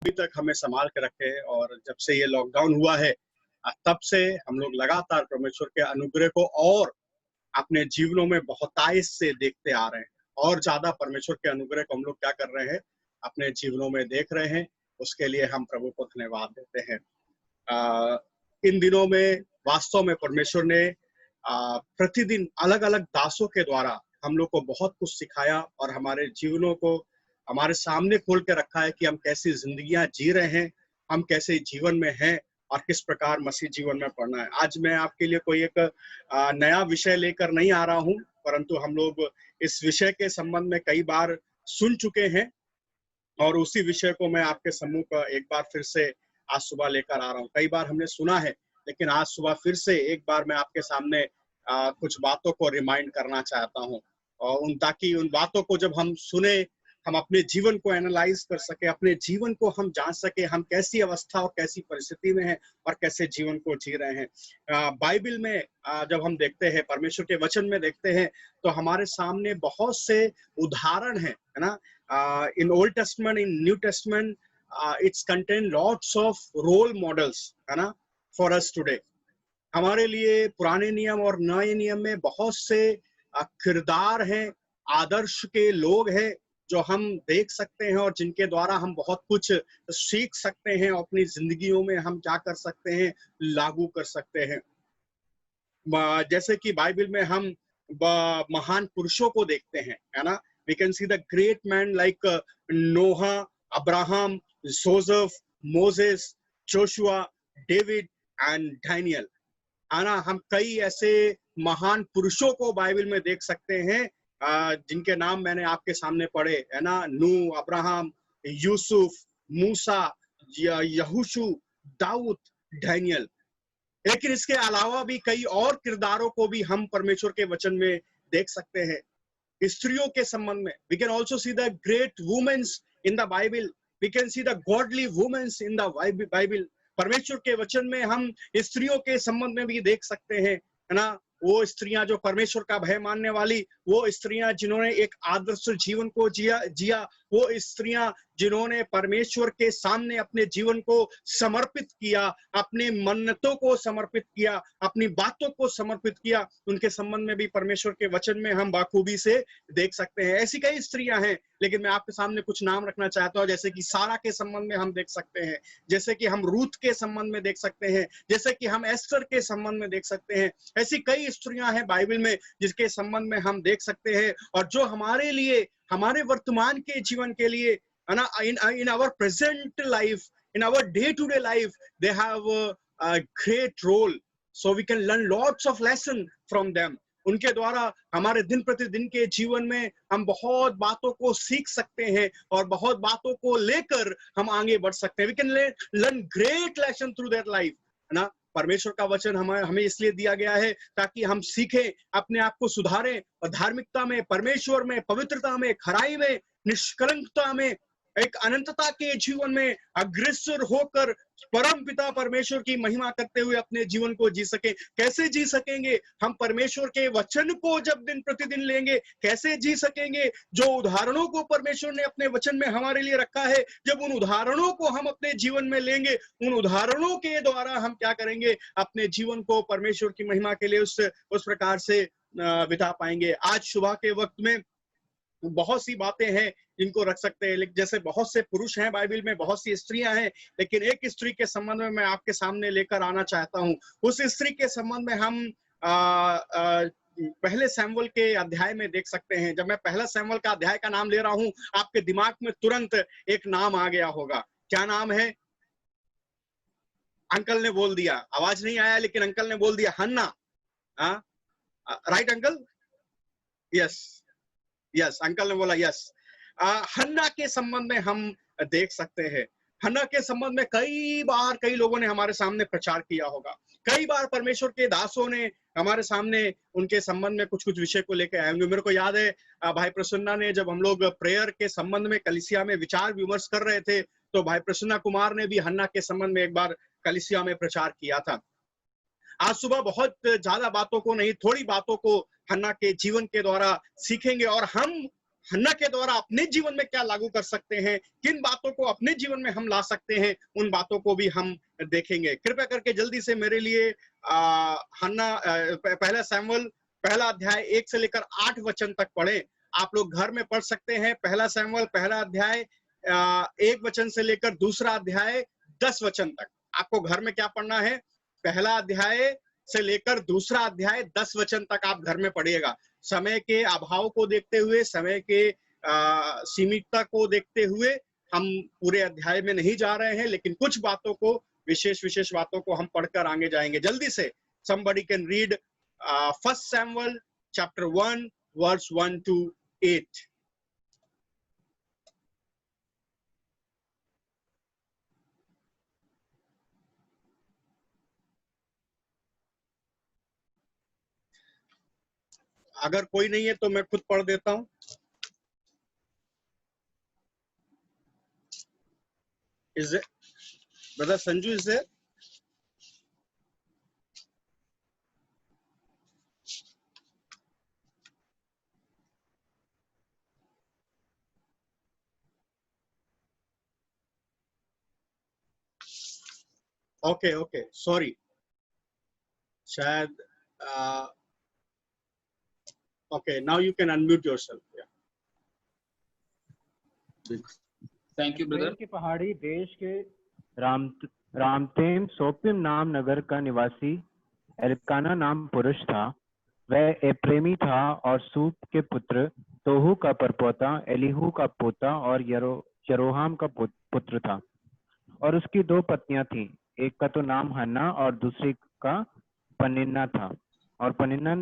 अभी तक हमें संभाल के रखे और जब से ये लॉकडाउन हुआ है तब से हम लोग लगातार परमेश्वर के अनुग्रह को और अपने जीवनों में बहुतायत से देखते आ रहे हैं और ज्यादा परमेश्वर के अनुग्रह को हम लोग क्या कर रहे हैं, अपने जीवनों में देख रहे हैं। उसके लिए हम प्रभु को धन्यवाद देते हैं। इन दिनों में वास्तव में परमेश्वर ने प्रतिदिन अलग अलग दासों के द्वारा हम लोग को बहुत कुछ सिखाया और हमारे जीवनों को हमारे सामने खोल के रखा है कि हम कैसी जिंदगियां जी रहे हैं, हम कैसे जीवन में हैं और किस प्रकार मसीह जीवन में पढ़ना है। आज मैं आपके लिए कोई एक नया विषय लेकर नहीं आ रहा हूं, परंतु हम लोग इस विषय के संबंध में कई बार सुन चुके हैं और उसी विषय को मैं आपके सम्मुख एक बार फिर से आज सुबह लेकर आ रहा हूँ। कई बार हमने सुना है, लेकिन आज सुबह फिर से एक बार मैं आपके सामने कुछ बातों को रिमाइंड करना चाहता हूँ और ताकि उन बातों को जब हम सुने, हम अपने जीवन को एनालाइज कर सके, अपने जीवन को हम जान सके, हम कैसी अवस्था और कैसी परिस्थिति में हैं और कैसे जीवन को जी रहे हैं। बाइबल में जब हम देखते हैं, परमेश्वर के वचन में देखते हैं, तो हमारे सामने बहुत से उदाहरण हैं, है ना। In Old Testament, in New Testament, it's contain lots of role models, है ना, for us today. हमारे लिए पुराने नियम और नए नियम में बहुत से किरदार हैं, आदर्श के लोग हैं जो हम देख सकते हैं और जिनके द्वारा हम बहुत कुछ सीख सकते हैं, अपनी जिंदगियों में हम क्या कर सकते हैं, लागू कर सकते हैं। जैसे कि बाइबल में हम महान पुरुषों को देखते हैं, है ना। We can see the great men like Noah, Abraham, Joseph, Moses, Joshua, David and Daniel, है ना। हम कई ऐसे महान पुरुषों को बाइबल में देख सकते हैं जिनके नाम मैंने आपके सामने पढ़े, है ना। नूह, अब्राहम, यूसुफ, मूसा, यहोशू, दाऊद, डैनियल। लेकिन इसके अलावा भी कई और किरदारों को भी हम परमेश्वर के वचन में देख सकते हैं। स्त्रियों के संबंध में we can also see the great women in the Bible, we can see the godly women in the Bible। परमेश्वर के वचन में हम स्त्रियों के संबंध में भी देख सकते हैं, है ना। वो स्त्रियां जो परमेश्वर का भय मानने वाली, वो स्त्रियां जिन्होंने एक आदर्श जीवन को जिया, वो स्त्रियां जिन्होंने परमेश्वर के सामने अपने जीवन को समर्पित किया, अपने मन्नतों को समर्पित किया, अपनी बातों को समर्पित किया, उनके संबंध में भी परमेश्वर के वचन में हम बाखूबी से देख सकते हैं। ऐसी कई स्त्रियां हैं, लेकिन मैं आपके सामने कुछ नाम रखना चाहता हूं। जैसे कि सारा के संबंध में हम देख सकते हैं, जैसे कि हम रूथ के संबंध में देख सकते हैं, जैसे कि हम एस्टर के संबंध में देख सकते हैं। ऐसी कई स्त्रियां हैं बाइबल में जिसके संबंध में हम देख सकते हैं और जो हमारे लिए, हमारे वर्तमान के जीवन के लिए, है ना, in our present life, in our day to day life, they have a great role, so we can learn lots of lesson from them। उनके द्वारा हमारे दिन प्रतिदिन के जीवन में हम बहुत बातों को सीख सकते हैं और बहुत बातों को लेकर हम आगे बढ़ सकते हैं। We can learn great lesson through their life, है ना। परमेश्वर का वचन हमें इसलिए दिया गया है ताकि हम सीखें, अपने आप को सुधारें और धार्मिकता में, परमेश्वर में, पवित्रता में, खराई में, निष्कलंकता में, एक अनंतता के जीवन में अग्रसर होकर परम पिता परमेश्वर की महिमा करते हुए अपने जीवन को जी सके। कैसे जी सकेंगे? हम परमेश्वर के वचन को जब दिन प्रतिदिन लेंगे। कैसे जी सकेंगे? जो उदाहरणों को परमेश्वर ने अपने वचन में हमारे लिए रखा है, जब उन उदाहरणों को हम अपने जीवन में लेंगे, उन उदाहरणों के द्वारा हम क्या करेंगे, अपने जीवन को परमेश्वर की महिमा के लिए उस प्रकार से बिता पाएंगे। आज सुबह के वक्त में बहुत सी बातें हैं जिनको रख सकते हैं, जैसे बहुत से पुरुष हैं बाइबल में, बहुत सी स्त्रियां हैं, लेकिन एक स्त्री के संबंध में मैं आपके सामने लेकर आना चाहता हूं। उस स्त्री के संबंध में हम पहले सैमुएल के अध्याय में देख सकते हैं। जब मैं पहला सैमुएल का अध्याय का नाम ले रहा हूं, आपके दिमाग में तुरंत एक नाम आ गया होगा। क्या नाम है? अंकल ने बोल दिया, आवाज नहीं आया लेकिन अंकल ने बोल दिया, Hannah. Right uncle? Yes yes, uncle ने बोला यस। हन्ना के संबंध में हम देख सकते हैं। हन्ना के संबंध में कई लोगों ने हमारे सामने प्रचार किया होगा। कई बार परमेश्वर के दासों ने हमारे सामने उनके संबंध में कुछ विषय को लेकर आए होंगे। मेरे को याद है भाई प्रसन्ना ने, जब हम लोग प्रेयर के संबंध में कलीसिया में विचार विमर्श कर रहे थे, तो भाई प्रसन्ना कुमार ने भी हन्ना के संबंध में एक बार कलीसिया में प्रचार किया था। आज सुबह बहुत ज्यादा बातों को नहीं, थोड़ी बातों को हन्ना के जीवन के द्वारा सीखेंगे और हन्ना के द्वारा अपने जीवन में क्या लागू कर सकते हैं, किन बातों को अपने जीवन में हम ला सकते हैं, उन बातों को भी हम देखेंगे। कृपया करके जल्दी से मेरे लिए हन्ना पहला शमूएल पहला अध्याय 1 से लेकर 8 वचन तक पढ़ें। आप लोग घर में पढ़ सकते हैं। पहला शमूएल पहला अध्याय 1 वचन से लेकर दूसरा अध्याय 10 वचन तक। आपको घर में क्या पढ़ना है? पहला अध्याय से लेकर दूसरा अध्याय 10 वचन तक आप घर में पढ़िएगा। समय के अभाव को देखते हुए, समय के सीमितता को देखते हुए हम पूरे अध्याय में नहीं जा रहे हैं, लेकिन कुछ बातों को, विशेष बातों को हम पढ़कर आगे जाएंगे। जल्दी से somebody can read 1 Samuel chapter 1 verse 1 to 8. अगर कोई नहीं है तो मैं खुद पढ़ देता हूं। Is it brother Sanju is there? Okay, sorry. शायद okay, now you can unmute yourself. Yeah. Thank you brother. के पहाड़ी देश के रामतेम सोपिम नाम नगर का निवासी एल्काना नाम पुरुष था। वह एप्रेमी था और सूप के पुत्र तोहू का परपोता, एलीहू का पोता और यरोहाम का पुत्र था। और उसकी 2 पत्नियां थीं, एक का तो नाम हन्ना और दूसरी का पनिन्ना था। और पनिन्ना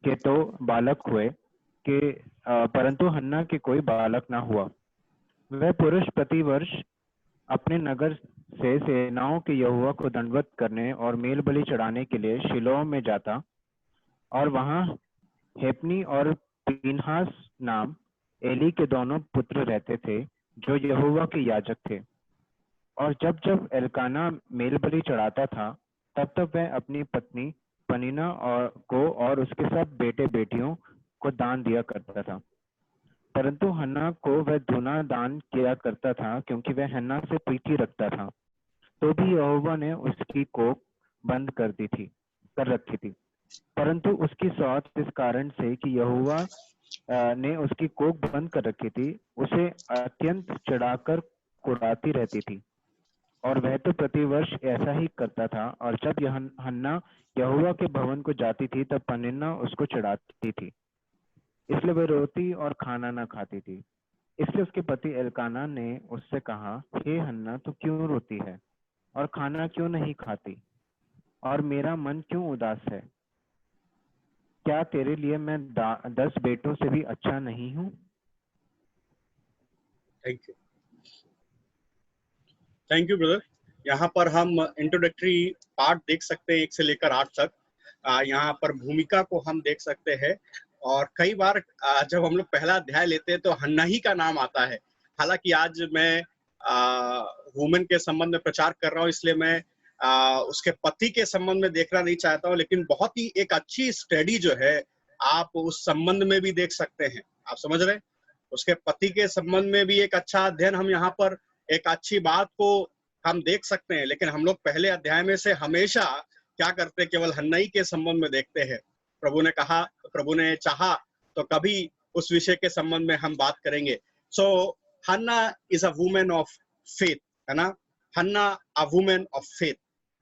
के तो बालक हुए कि परंतु हन्ना के कोई बालक ना हुआ। वह पुरुष प्रतिवर्ष अपने नगर से सेनाओं के यहोवा को दंडवत करने और मेल बलि चढ़ाने के लिए शिलोह में जाता, और वहां हेपनी और पीनहास नाम एली के दोनों पुत्र रहते थे, जो यहोवा के याजक थे। और जब जब एल्काना मेल बलि चढ़ाता था, तब वह अपनी पत्नी पनिन्ना को और उसके सब बेटे बेटियों को दान दिया करता था। परंतु हन्ना को वह दूना दान किया करता था, क्योंकि वह हन्ना से प्रीति रखता था। तो भी यहोवा ने उसकी कोख बंद कर रखी थी। परंतु उसकी सौत इस कारण से कि यहोवा ने उसकी कोख बंद कर रखी थी, उसे अत्यंत चढ़ाकर कुड़ाती रहती थी। और वह तो प्रतिवर्ष ऐसा ही करता था। और जब हन्ना यहोवा के भवन को जाती थी, तब पनिन्ना उसको चढ़ाती थी, इसलिए वह रोती और खाना न खाती थी। इसलिए उसके पति एल्काना ने उससे कहा, हे हन्ना, तू क्यों रोती है और खाना क्यों नहीं खाती, और मेरा मन क्यों उदास है? क्या तेरे लिए मैं 10 बेटों से भी अच्छा नहीं हूँ? Thank you brother. यहाँ पर हम इंट्रोडक्टरी पार्ट देख सकते हैं 1 से लेकर 8 तक। यहाँ पर भूमिका को हम देख सकते हैं। और कई बार जब हम लोग पहला अध्याय लेते हैं तो हन्ना ही का नाम आता है। हालांकि आज मैं वुमेन के संबंध में प्रचार कर रहा हूँ, इसलिए मैं उसके पति के संबंध में देखना नहीं चाहता हूँ, लेकिन बहुत ही एक अच्छी स्टडी जो है आप उस संबंध में भी देख सकते हैं। आप समझ रहे हैं? उसके पति के संबंध में भी एक अच्छा अध्ययन हम यहाँ पर एक अच्छी बात को हम देख सकते हैं। लेकिन हम लोग पहले अध्याय में से हमेशा क्या करते हैं, केवल हन्ना ही के संबंध में देखते हैं। प्रभु ने चाहा तो कभी उस विषय के संबंध में हम बात करेंगे। So Hannah is a woman of faith, है ना? Hannah a woman of faith.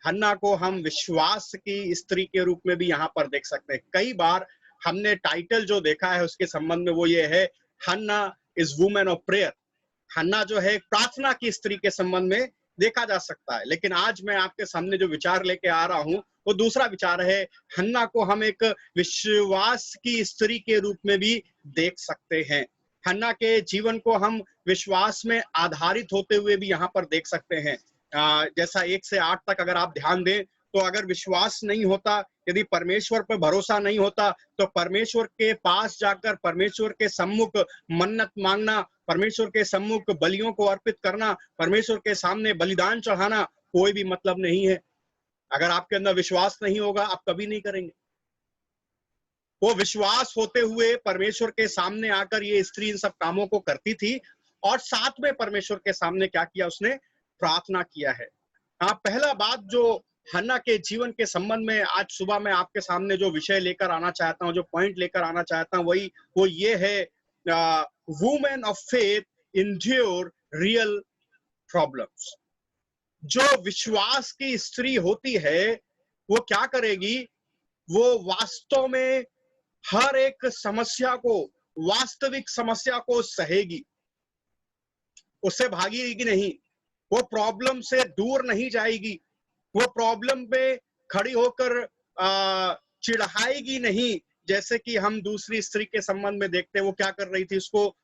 Hannah को हम विश्वास की स्त्री के रूप में भी यहाँ पर देख सकते हैं। कई बार हमने टाइटल जो देखा है उसके संबंध में वो ये है, हन्ना इज वुमेन ऑफ प्रेयर। हन्ना जो है प्रार्थना की स्त्री के संबंध में देखा जा सकता है। लेकिन आज मैं आपके सामने जो विचार लेके आ रहा हूं वो दूसरा विचार है। हन्ना को हम एक विश्वास की स्त्री के रूप में भी देख सकते हैं। हन्ना के जीवन को हम विश्वास में आधारित होते हुए भी यहाँ पर देख सकते हैं। जैसा 1 से 8 तक अगर आप ध्यान दें तो अगर विश्वास नहीं होता, यदि परमेश्वर पर भरोसा नहीं होता, तो परमेश्वर के पास जाकर परमेश्वर के सम्मुख मन्नत मांगना, परमेश्वर के सम्मुख बलियों को अर्पित करना, परमेश्वर के सामने बलिदान चढ़ाना कोई भी मतलब नहीं है। अगर आपके अंदर विश्वास नहीं होगा आप कभी नहीं करेंगे। वो विश्वास होते हुए परमेश्वर के सामने आकर ये स्त्री इन सब कामों को करती थी, और साथ में परमेश्वर के सामने क्या किया, उसने प्रार्थना किया है। हाँ, पहला बात जो हन्ना के जीवन के संबंध में आज सुबह मैं आपके सामने जो विषय लेकर आना चाहता हूँ, जो पॉइंट लेकर आना चाहता हूँ, वो ये है, women of faith endure real problems. जो विश्वास की स्त्री होती है वो क्या करेगी, वो वास्तव में हर एक समस्या को, वास्तविक समस्या को सहेगी, उससे भागेगी नहीं, वो प्रॉब्लम से दूर नहीं जाएगी, वो प्रॉब्लम पे खड़ी होकर चिढ़ाएगी नहीं, जैसे कि हम दूसरी स्त्री के संबंध में देखते हैं। वो क्या कर रही थी, उसको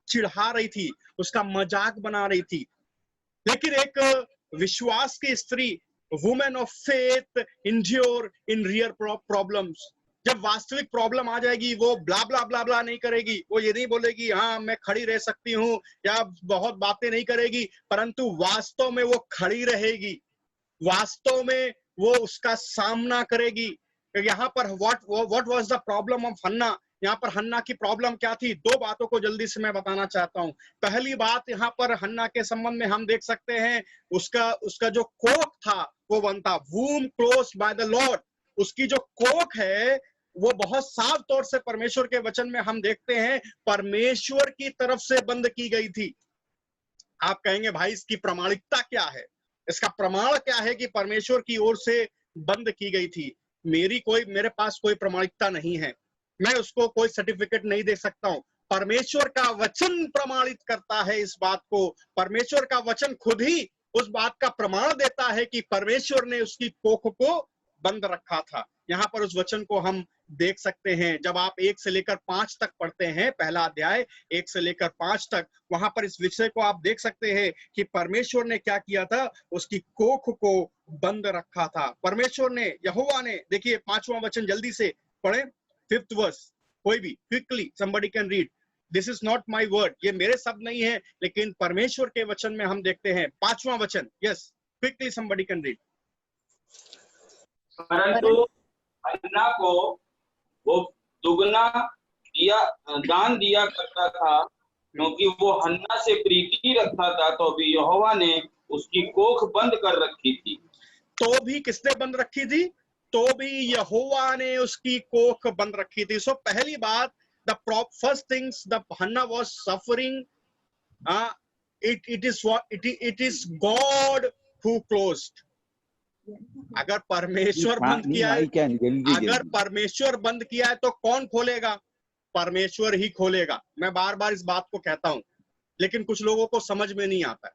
चिढ़ा रही थी, उसका मजाक बना रही थी। लेकिन एक विश्वास की स्त्री, women of faith endure in real problems, जब वास्तविक प्रॉब्लम आ जाएगी वो ब्ला ब्ला ब्ला ब्ला नहीं करेगी, वो ये नहीं बोलेगी हाँ मैं खड़ी रह सकती हूँ, या बहुत बातें नहीं करेगी, परंतु वास्तव में वो खड़ी रहेगी, वास्तव में वो उसका सामना करेगी। यहाँ पर what was the problem of Hannah, यहाँ पर हन्ना की प्रॉब्लम क्या थी, दो बातों को जल्दी से मैं बताना चाहता हूँ। पहली बात, यहाँ पर हन्ना के संबंध में हम देख सकते हैं, उसका जो कोख था वो बनता, वूम क्लोज बाय द लॉर्ड, उसकी जो कोख है वो बहुत साफ तौर से परमेश्वर के वचन में हम देखते हैं परमेश्वर की तरफ से बंद की गई थी। आप कहेंगे भाई इसकी प्रामाणिकता क्या है, इसका प्रमाण क्या है कि परमेश्वर की ओर से बंद की गई थी। मेरे पास कोई प्रामाणिकता नहीं है, मैं उसको कोई सर्टिफिकेट नहीं दे सकता हूं। परमेश्वर का वचन प्रमाणित करता है इस बात को, परमेश्वर का वचन खुद ही उस बात का प्रमाण देता है कि परमेश्वर ने उसकी कोख को बंद रखा था। यहाँ पर उस वचन को हम देख सकते हैं, जब आप 1 से लेकर 5 तक पढ़ते हैं, पहला अध्याय 1 से लेकर 5 तक, वहां पर इस विषय को आप देख सकते हैं कि परमेश्वर ने क्या किया था, उसकी कोख को बंद रखा था। परमेश्वर ने, यहोवा ने, देखिए 5वां वचन जल्दी से पढ़े, 5th वर्स, कोई भी quickly somebody can read, this is not my word, ये मेरे शब्द नहीं है, लेकिन परमेश्वर के वचन में हम देखते हैं 5वां वचन, yes quickly somebody can read। परंतु हन्ना को वो दुगना दान दिया करता था, क्योंकि वो हन्ना से प्रीति रखता था, तो भी यहोवा ने उसकी कोख बंद कर रखी थी। तो भी किसने बंद रखी थी, तो भी यहोवा ने उसकी कोख बंद रखी थी। सो पहली बात, the first things, the Hannah was suffering, it is God who closed. अगर परमेश्वर बंद किया है, अगर परमेश्वर बंद किया है तो कौन खोलेगा, परमेश्वर ही खोलेगा। मैं बार बार इस बात को कहता हूं, लेकिन कुछ लोगों को समझ में नहीं आता है।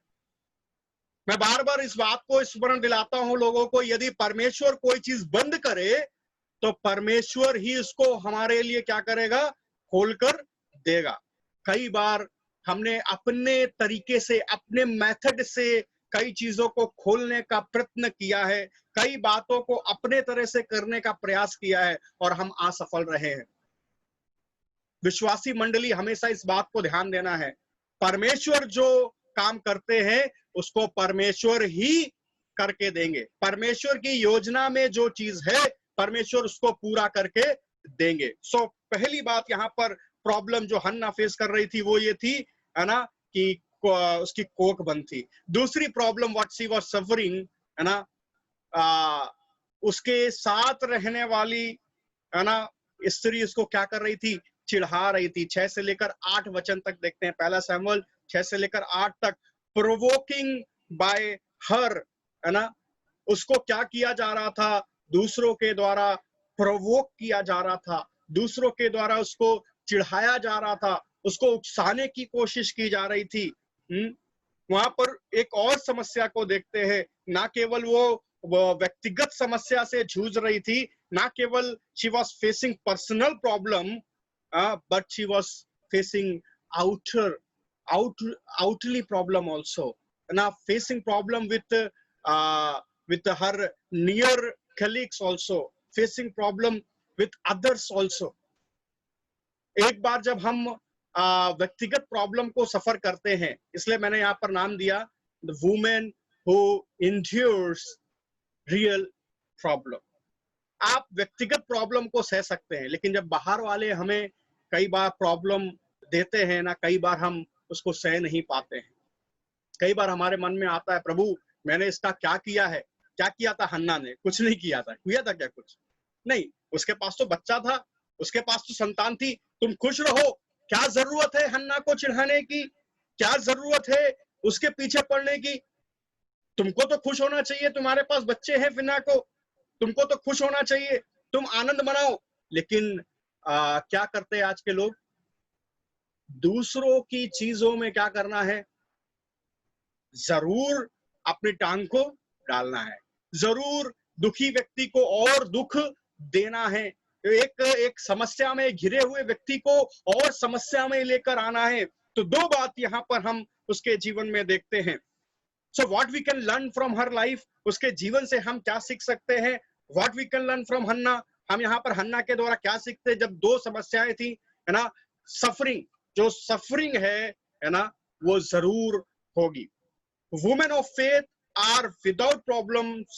मैं बार बार इस बात को स्मरण दिलाता हूं लोगों को, यदि परमेश्वर कोई चीज बंद करे तो परमेश्वर ही उसको हमारे लिए क्या करेगा, खोलकर देगा। कई बार हमने अपने तरीके से, अपने मेथड से कई चीजों को खोलने का प्रयत्न किया है, कई बातों को अपने तरह से करने का प्रयास किया है और हम असफल रहे हैं। विश्वासी मंडली, हमेशा इस बात को ध्यान देना है, परमेश्वर जो काम करते हैं उसको परमेश्वर ही करके देंगे। परमेश्वर की योजना में जो चीज है परमेश्वर उसको पूरा करके देंगे। सो पहली बात यहाँ पर प्रॉब्लम जो हन्ना फेस कर रही थी वो ये थी, है ना, कि उसकी कोख बंद थी। दूसरी problem what she was suffering, है ना, उसके साथ रहने वाली, है ना, स्त्री उसको क्या कर रही थी, चिढ़ा रही थी। 6 से लेकर 8 वचन तक देखते हैं, पहला सैमुएल 6 से लेकर 8 तक। प्रोवोकिंग बाय हर, है ना, उसको क्या किया जा रहा था, दूसरों के द्वारा प्रोवोक किया जा रहा था, दूसरों के द्वारा उसको चिढ़ाया जा रहा था, उसको उकसाने की कोशिश की जा रही थी। वहां पर एक और समस्या को देखते हैं, ना केवल वो व्यक्तिगत समस्या से जूझ रही थी, ना केवल she was facing personal problem, but she was facing outly problem also, now facing problem with her near colleagues also, facing problem with others also। एक बार जब हम व्यक्तिगत प्रॉब्लम को सफर करते हैं, इसलिए मैंने यहाँ पर नाम दिया the woman who endures real problem. आप व्यक्तिगत प्रॉब्लम को सह सकते हैं, लेकिन जब बाहर वाले हमें कई बार प्रॉब्लम देते हैं ना, कई बार हम उसको सह नहीं पाते हैं। कई बार हमारे मन में आता है, प्रभु मैंने इसका क्या किया है? क्या किया था हन्ना ने? कुछ नहीं किया था। किया था क्या कुछ? नहीं। उसके पास तो बच्चा था, उसके पास तो संतान थी। तुम खुश रहो। क्या जरूरत है हन्ना को चिढ़ाने की? क्या जरूरत है उसके पीछे पड़ने की? तुमको तो खुश होना चाहिए, तुम्हारे पास बच्चे हैं फिना को, तुमको तो खुश होना चाहिए, तुम आनंद मनाओ। लेकिन क्या करते हैं आज के लोग? दूसरों की चीजों में क्या करना है? जरूर अपनी टांग को डालना है, जरूर दुखी व्यक्ति को और दुख देना है, एक समस्या में घिरे हुए व्यक्ति को और समस्या में लेकर आना है। तो दो बात यहाँ पर हम उसके जीवन में देखते हैं। So what we can learn from her life, उसके जीवन से हम क्या सीख सकते हैं? What we can learn from Hannah, हम यहाँ पर हन्ना के द्वारा क्या सीखते हैं? जब दो समस्याएं थी, है ना, सफरिंग, जो सफरिंग है ना, वो जरूर होगी। Women of faith are without problems.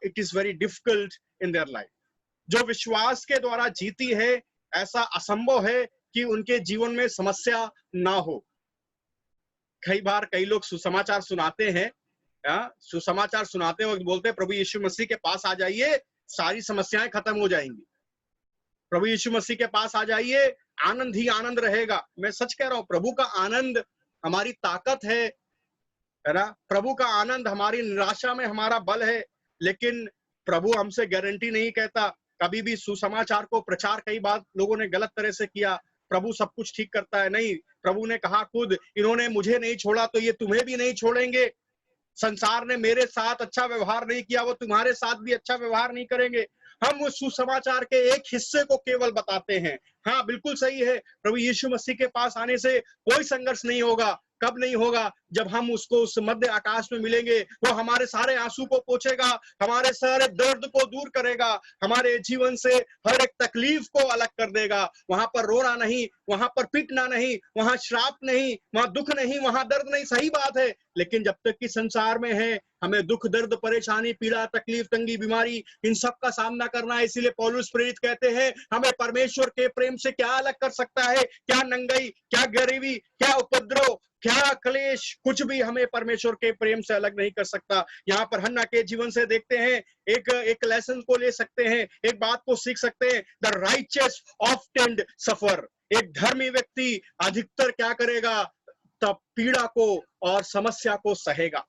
It is very difficult in their life. जो विश्वास के द्वारा जीती है, ऐसा असंभव है कि उनके जीवन में समस्या ना हो। कई बार कई लोग सुसमाचार सुनाते हैं, सुसमाचार सुनाते वक्त बोलते हैं, प्रभु यीशु मसीह के पास आ जाइए, सारी समस्याएं खत्म हो जाएंगी। प्रभु यीशु मसीह के पास आ जाइए, आनंद ही आनंद रहेगा। मैं सच कह रहा हूं, प्रभु का आनंद हमारी ताकत है ना, प्रभु का आनंद हमारी निराशा में हमारा बल है। लेकिन प्रभु हमसे गारंटी नहीं कहता। कभी भी सुसमाचार को प्रचार कई बार लोगों ने गलत तरह से किया, प्रभु सब कुछ ठीक करता है। नहीं, प्रभु ने कहा खुद, इन्होंने मुझे नहीं छोड़ा तो ये तुम्हें भी नहीं छोड़ेंगे। संसार ने मेरे साथ अच्छा व्यवहार नहीं किया, वो तुम्हारे साथ भी अच्छा व्यवहार नहीं करेंगे। हम उस सुसमाचार के एक हिस्से को केवल बताते हैं। हाँ, बिल्कुल सही है, प्रभु यीशु मसीह के पास आने से कोई संघर्ष नहीं होगा। कब नहीं होगा? जब हम उसको उस मध्य आकाश में मिलेंगे। वो हमारे सारे आंसू को पोंछेगा, हमारे सारे दर्द को दूर करेगा, हमारे जीवन से हर एक तकलीफ को अलग कर देगा। वहां पर रोना नहीं, वहां पर पीटना नहीं, वहां श्राप नहीं, वहां दुख नहीं, वहां दर्द नहीं। सही बात है, लेकिन जब तक कि संसार में है, हमें दुख, दर्द, परेशानी, पीड़ा, तकलीफ, तंगी, बीमारी, इन सब का सामना करना है। इसीलिए पौलुस प्रेरित कहते हैं, हमें परमेश्वर के प्रेम से क्या अलग कर सकता है? क्या नंगाई, क्या गरीबी, क्या उपद्रव, क्या क्लेश, कुछ भी हमें परमेश्वर के प्रेम से अलग नहीं कर सकता। यहाँ पर हन्ना के जीवन से देखते हैं, एक लेसन को ले सकते हैं, एक बात को सीख सकते हैं। द राइचियस ऑफ्टेन सफर, एक धर्मी व्यक्ति अधिकतर क्या करेगा? तब पीड़ा को और समस्या को सहेगा।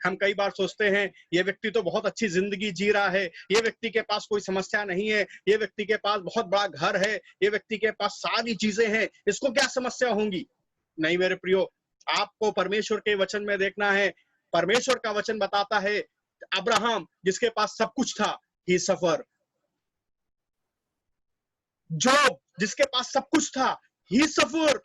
हम कई बार सोचते हैं, ये व्यक्ति तो बहुत अच्छी जिंदगी जी रहा है, ये व्यक्ति के पास कोई समस्या नहीं है, ये व्यक्ति के पास बहुत बड़ा घर है, ये व्यक्ति के पास सारी चीजें हैं, इसको क्या समस्या होंगी? नहीं मेरे प्रियो, आपको परमेश्वर के वचन में देखना है। परमेश्वर का वचन बताता है, अब्राहम जिसके पास सब कुछ था, ही सफर। जॉब जिसके पास सब कुछ था, ही सफर।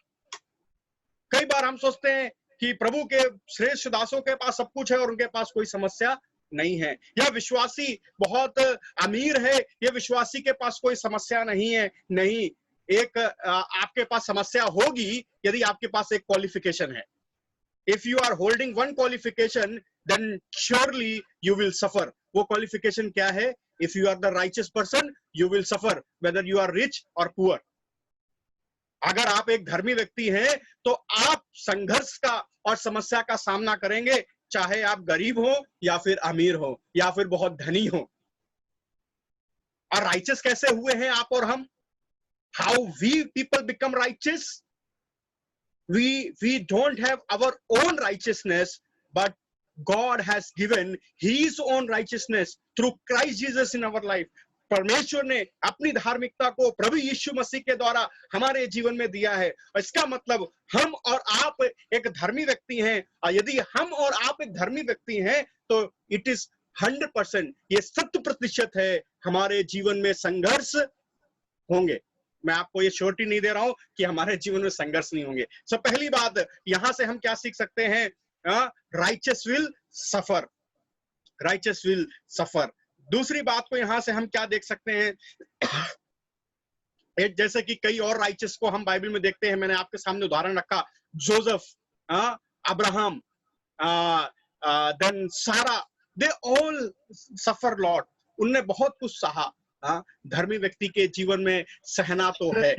कई बार हम सोचते हैं कि प्रभु के श्रेष्ठ दासों के पास सब कुछ है और उनके पास कोई समस्या नहीं है। यह विश्वासी बहुत अमीर है, यह विश्वासी के पास कोई समस्या नहीं है। नहीं, एक आपके पास समस्या होगी यदि आपके पास एक क्वालिफिकेशन है। If you are holding one qualification, then surely you will suffer. वो क्वालिफिकेशन क्या है? If you are the righteous person, you will suffer, whether you are rich or poor. अगर आप एक धर्मी व्यक्ति हैं तो आप संघर्ष का और समस्या का सामना करेंगे, चाहे आप गरीब हो या फिर अमीर हो या फिर बहुत धनी हो। और राइचियस कैसे हुए हैं आप और हम? How we people become righteous? We don't have our own righteousness, but God has given His own righteousness through Christ Jesus in our life. परमेश्वर ने अपनी धार्मिकता को प्रभु यीशु मसीह के द्वारा हमारे जीवन में दिया है। और इसका मतलब हम और आप एक धर्मी व्यक्ति हैं, और यदि हम और आप एक धर्मी व्यक्ति हैं तो इट इज 100%, ये 100% है, हमारे जीवन में संघर्ष होंगे। मैं आपको ये श्योरिटी नहीं दे रहा हूं कि हमारे जीवन में संघर्ष नहीं होंगे। सो पहली बात यहां से हम क्या सीख सकते हैं? Righteous will suffer, righteous will suffer. दूसरी बात को यहां से हम क्या देख सकते हैं? एक जैसे कि कई और राइचियस को हम बाइबल में देखते हैं, मैंने आपके सामने उदाहरण रखा, जोसेफ, अब्राहम, देन सारा, दे ऑल सफर लॉट। उनने बहुत कुछ सहा। हाँ, धर्मी व्यक्ति के जीवन में सहना तो है,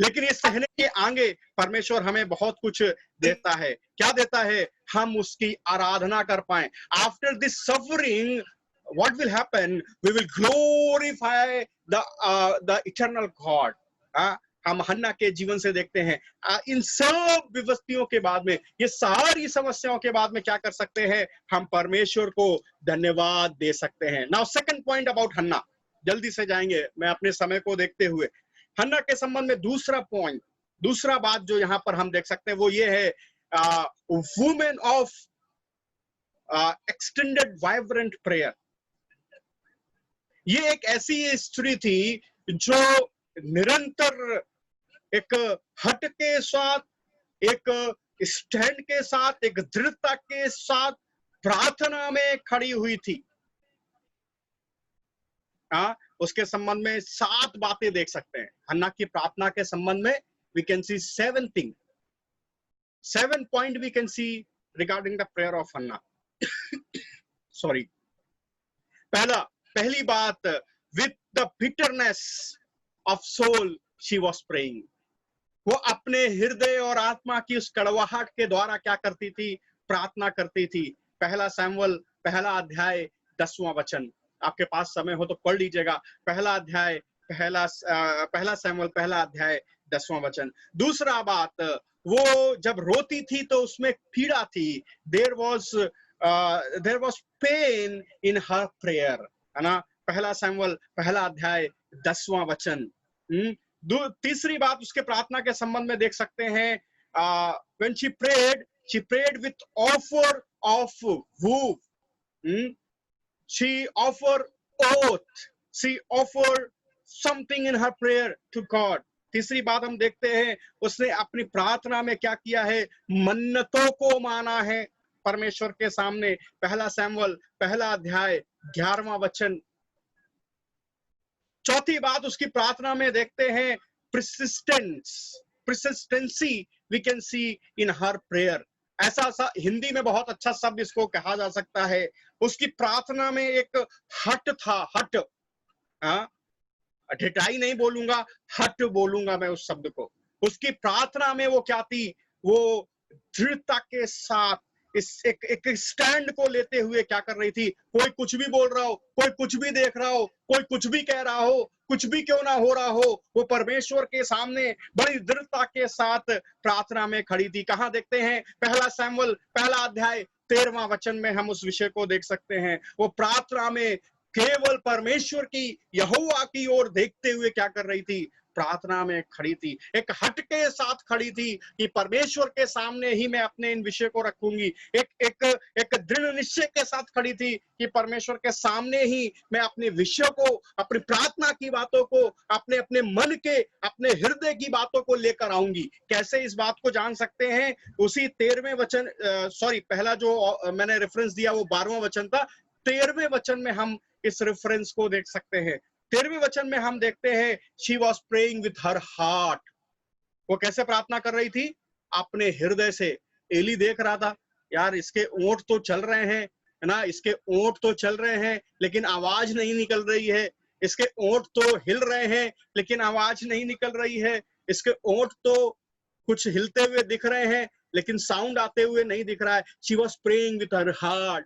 लेकिन ये सहने के आगे परमेश्वर हमें बहुत कुछ देता है। क्या देता है? हम उसकी आराधना कर पाए। After this suffering what will happen? We will glorify the eternal God. हम हन्ना के जीवन से देखते हैं, इन सब विपत्तियों के बाद में, ये सारी समस्याओं के बाद में क्या कर सकते हैं? हम परमेश्वर को धन्यवाद दे सकते हैं। नाउ सेकंड पॉइंट अबाउट हन्ना, जल्दी से जाएंगे मैं अपने समय को देखते हुए। हन्ना के संबंध में दूसरा पॉइंट, दूसरा बात जो यहाँ पर हम देख सकते हैं वो ये है, women of extended vibrant prayer. ये एक ऐसी स्त्री थी जो निरंतर एक हट के साथ, एक स्टैंड के साथ, एक दृढ़ता के साथ प्रार्थना में खड़ी हुई थी। उसके संबंध में 7 बातें देख सकते हैं। हन्ना की प्रार्थना के संबंध में we can see 7 things, 7 point we can see regarding the prayer of Hannah. Sorry. पहली बात, with the bitterness of soul she was praying. वो अपने हृदय और आत्मा की उस कड़वाहट के द्वारा क्या करती थी? प्रार्थना करती थी। पहला सैमुअल पहला अध्याय 10वां वचन, आपके पास समय हो तो पढ़ लीजिएगा। पहला सैमुअल पहला अध्याय 10वां वचन। दूसरा बात, वो जब रोती थी तो उसमें पीड़ा थी। there was pain in her prayer, है ना? पहला सैमुअल पहला अध्याय 10वां वचन। तीसरी बात उसके प्रार्थना के संबंध में देख सकते हैं, when she prayed with offer of woof. She offered oath, she offered something in her prayer to God. तीसरी बात हम देखते हैं, उसने अपनी प्रार्थना में क्या किया है? मन्नतों को माना है परमेश्वर के सामने। पहला सैमुअल पहला अध्याय 11वां वचन। चौथी बात उसकी प्रार्थना में देखते हैं, persistency we can see in her prayer. ऐसा हिंदी में बहुत अच्छा शब्द इसको कहा जा सकता है। उसकी प्रार्थना में एक हट था, हट, ढिठाई नहीं बोलूंगा, हट बोलूंगा मैं उस शब्द को। उसकी प्रार्थना में वो क्या थी? वो दृढ़ता के साथ इस एक स्टैंड को लेते हुए क्या कर रही थी? कोई कुछ भी बोल रहा हो, कोई कुछ भी देख रहा हो, कोई कुछ भी कह रहा हो, कुछ भी क्यों ना हो रहा हो, वो परमेश्वर के सामने बड़ी दृढ़ता के साथ प्रार्थना में खड़ी थी। कहां देखते हैं? पहला सैमुअल पहला अध्याय 13वां वचन में हम उस विषय को देख सकते हैं। वो प्रार्थना में केवल परमेश्वर की, यहोवा की ओर देखते हुए क्या कर रही थी? प्रार्थना में खड़ी थी। एक हट के साथ खड़ी थी कि परमेश्वर के सामने ही मैं अपने इन विषय को रखूंगी। एक दृढ़ निश्चय के साथ खड़ी थी कि परमेश्वर के सामने ही मैं अपने विषय को, अपनी प्रार्थना की बातों को, अपने मन के, अपने हृदय की बातों को लेकर आऊंगी। कैसे इस बात को जान सकते हैं? उसी 13वें वचन, पहला जो मैंने रेफरेंस दिया वो 12वां वचन था। 13वें वचन में हम इस रेफरेंस को देख सकते हैं। 13वें वचन में हम देखते हैं, she was praying with her heart. वो कैसे प्रार्थना कर रही थी? अपने हृदय से। एली देख रहा था, यार इसके ओंठ तो चल रहे हैं, है ना, इसके ओंठ तो चल रहे हैं लेकिन आवाज नहीं निकल रही है। इसके ओंठ तो हिल रहे हैं लेकिन आवाज नहीं निकल रही है। इसके ओंठ तो कुछ हिलते हुए दिख रहे हैं लेकिन साउंड आते हुए नहीं दिख रहा है। She was praying with her heart.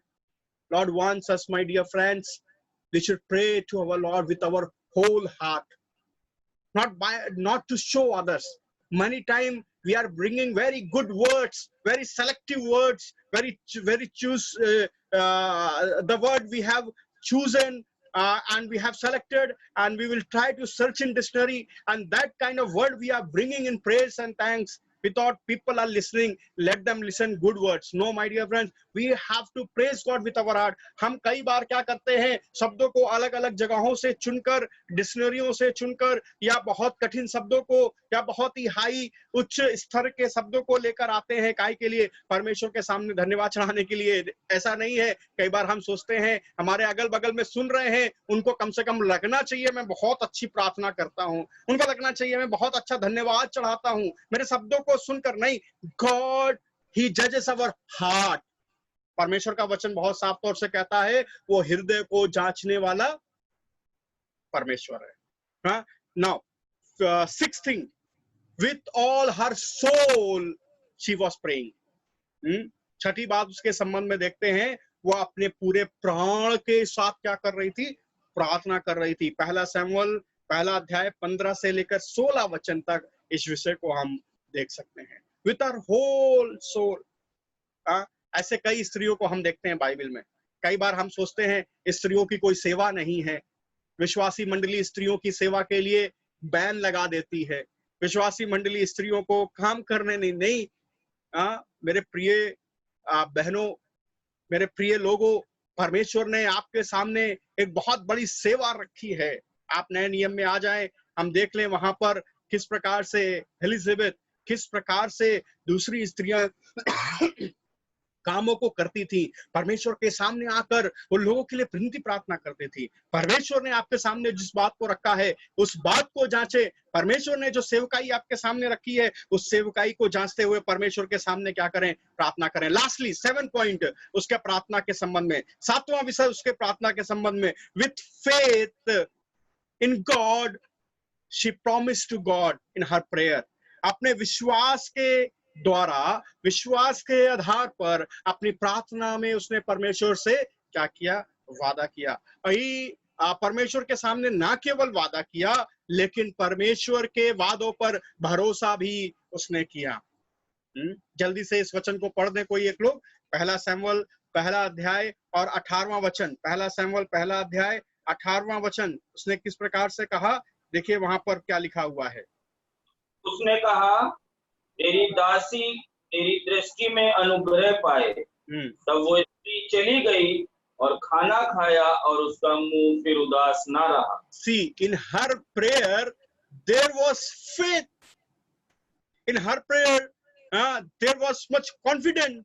Lord wants us, my dear friends, we should pray to our Lord with our whole heart, not to show others. Many times we are bringing very good words, very selective words, very choose the word we have chosen and we have selected, and we will try to search in dictionary, and that kind of word we are bringing in praise and thanks. We thought people are listening, let them listen good words. No, my dear friends, we have to praise God with our heart. हम कई बार क्या करते हैं? शब्दों को अलग अलग जगहों से चुनकर, डिक्शनरियों से चुनकर, या बहुत कठिन शब्दों को, या बहुत ही हाई उच्च स्तर के शब्दों को लेकर आते हैं। काय के लिए? परमेश्वर के सामने धन्यवाद चढ़ाने के लिए। ऐसा नहीं है। कई बार हम सोचते हैं हमारे अगल बगल में सुन रहे हैं, उनको कम से कम लगना चाहिए मैं बहुत अच्छी प्रार्थना करता हूं, उनको लगना चाहिए मैं बहुत अच्छा धन्यवाद चढ़ाता हूं। मेरे शब्दों को सुनकर नहीं। God, he judges our heart. परमेश्वर का वचन बहुत साफ तौर से कहता है, वो हृदय को जांचने वाला परमेश्वर है। हाँ, now sixth thing, with all her soul she was praying. छठी बात उसके संबंध में देखते हैं, वो अपने पूरे प्राण के साथ क्या कर रही थी? प्रार्थना कर रही थी। पहला शमूएल पहला अध्याय 15 से लेकर 16 वचन तक इस विषय को हम देख सकते हैं। With our whole soul. ऐसे कई स्त्रियों को हम देखते हैं बाइबल में। कई बार हम सोचते हैं स्त्रियों की कोई सेवा नहीं है, विश्वासी मंडली स्त्रियों की सेवा के लिए बैन लगा देती है, विश्वासी मंडली स्त्रियों को काम करने नहीं। मेरे प्रिय बहनों, मेरे प्रिय लोगों, परमेश्वर ने आपके सामने एक बहुत बड़ी सेवा रखी है। आप नए नियम में आ जाएं, हम देख लें वहां पर किस प्रकार से एलिजाबेथ, किस प्रकार से दूसरी स्त्रियां कामों को करती थी। परमेश्वर के सामने आकर वो लोगों के लिए विनती प्रार्थना करती थी। परमेश्वर ने आपके सामने जिस बात को रखा है उस बात को जांचे। परमेश्वर ने जो सेवकाई आपके सामने रखी है उस सेवकाई को जांचते हुए परमेश्वर के सामने क्या करें? प्रार्थना करें। लास्टली 7 पॉइंट उसके प्रार्थना के संबंध में, 7वां विषय उसके प्रार्थना के संबंध में, with faith in God she promised to God in her prayer. अपने विश्वास के द्वारा, विश्वास के आधार पर अपनी प्रार्थना में उसने परमेश्वर से क्या किया? वादा किया। परमेश्वर के सामने ना केवल वादा किया लेकिन परमेश्वर के वादों पर भरोसा भी उसने किया। जल्दी से इस वचन को पढ़ दें कोई एक लोग। पहला शमूएल पहला अध्याय और 18वां वचन। पहला शमूएल पहला अध्याय 18वां वचन। उसने किस प्रकार से कहा? देखिए वहां पर क्या लिखा हुआ है। उसने कहा, तेरी दासी तेरी दृष्टि में अनुग्रह पाए। तब वो स्त्री चली गई और खाना खाया और उसका मुंह फिर उदास ना रहा। See, in her prayer there was faith. In her prayer there was much confidence.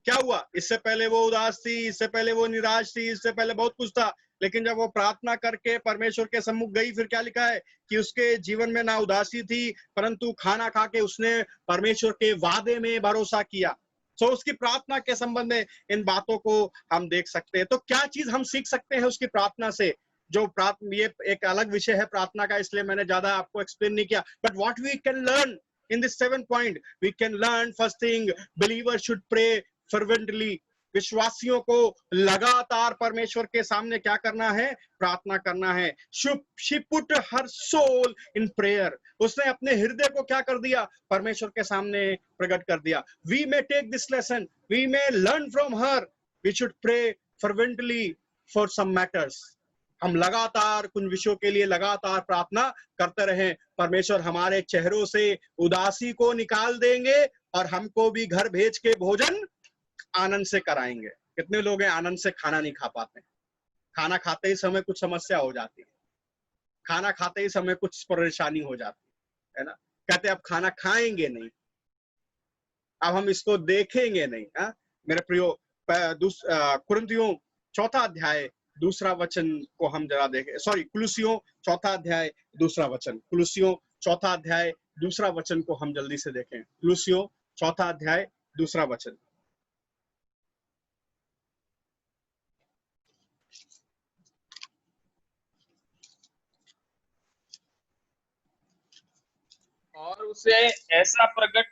क्या हुआ? इससे पहले वो उदास थी, इससे पहले वो निराश थी, इससे पहले बहुत कुछ था, लेकिन जब वो प्रार्थना करके परमेश्वर के सम्मुख गई, फिर क्या लिखा है कि उसके जीवन में ना उदासी थी, परंतु खाना खा के उसने परमेश्वर के वादे में भरोसा किया। उसकी प्रार्थना के संबंध में इन बातों को हम देख सकते हैं। तो क्या चीज हम सीख सकते हैं उसकी प्रार्थना से? जो ये एक अलग विषय है प्रार्थना का, इसलिए मैंने ज्यादा आपको एक्सप्लेन नहीं किया। But what we can learn in this 7 point, we can learn first thing, believer should pray fervently। विश्वासियों को लगातार परमेश्वर के सामने क्या करना है? प्रार्थना करना है। She put her soul in prayer। उसने अपने हृदय को क्या कर दिया? परमेश्वर के सामने प्रकट कर दिया। We may take this lesson, we may learn from her। We should pray fervently for some matters। हम लगातार कुछ विषयों के लिए लगातार प्रार्थना करते रहें। परमेश्वर हमारे चेहरों से उदासी को निकाल देंगे और हमको भी घर भेज के भोजन आनंद से कराएंगे। कितने लोग हैं आनंद से खाना नहीं खा पाते? खाना खाते ही समय कुछ समस्या हो जाती है, खाना खाते ही समय कुछ परेशानी हो जाती है ना? कहते अब खाना खाएंगे नहीं, अब हम इसको देखेंगे नहीं। मेरे प्रियो, कुरिन्थियों 4 अध्याय 2 वचन को हम जरा देखें। सॉरी, कुलुसियों 4 अध्याय 2 वचन। कुलुसियों 4 अध्याय 2 वचन को हम जल्दी से देखें। कुलुसियों 4 अध्याय 2 वचन। और उसे ऐसा प्रकट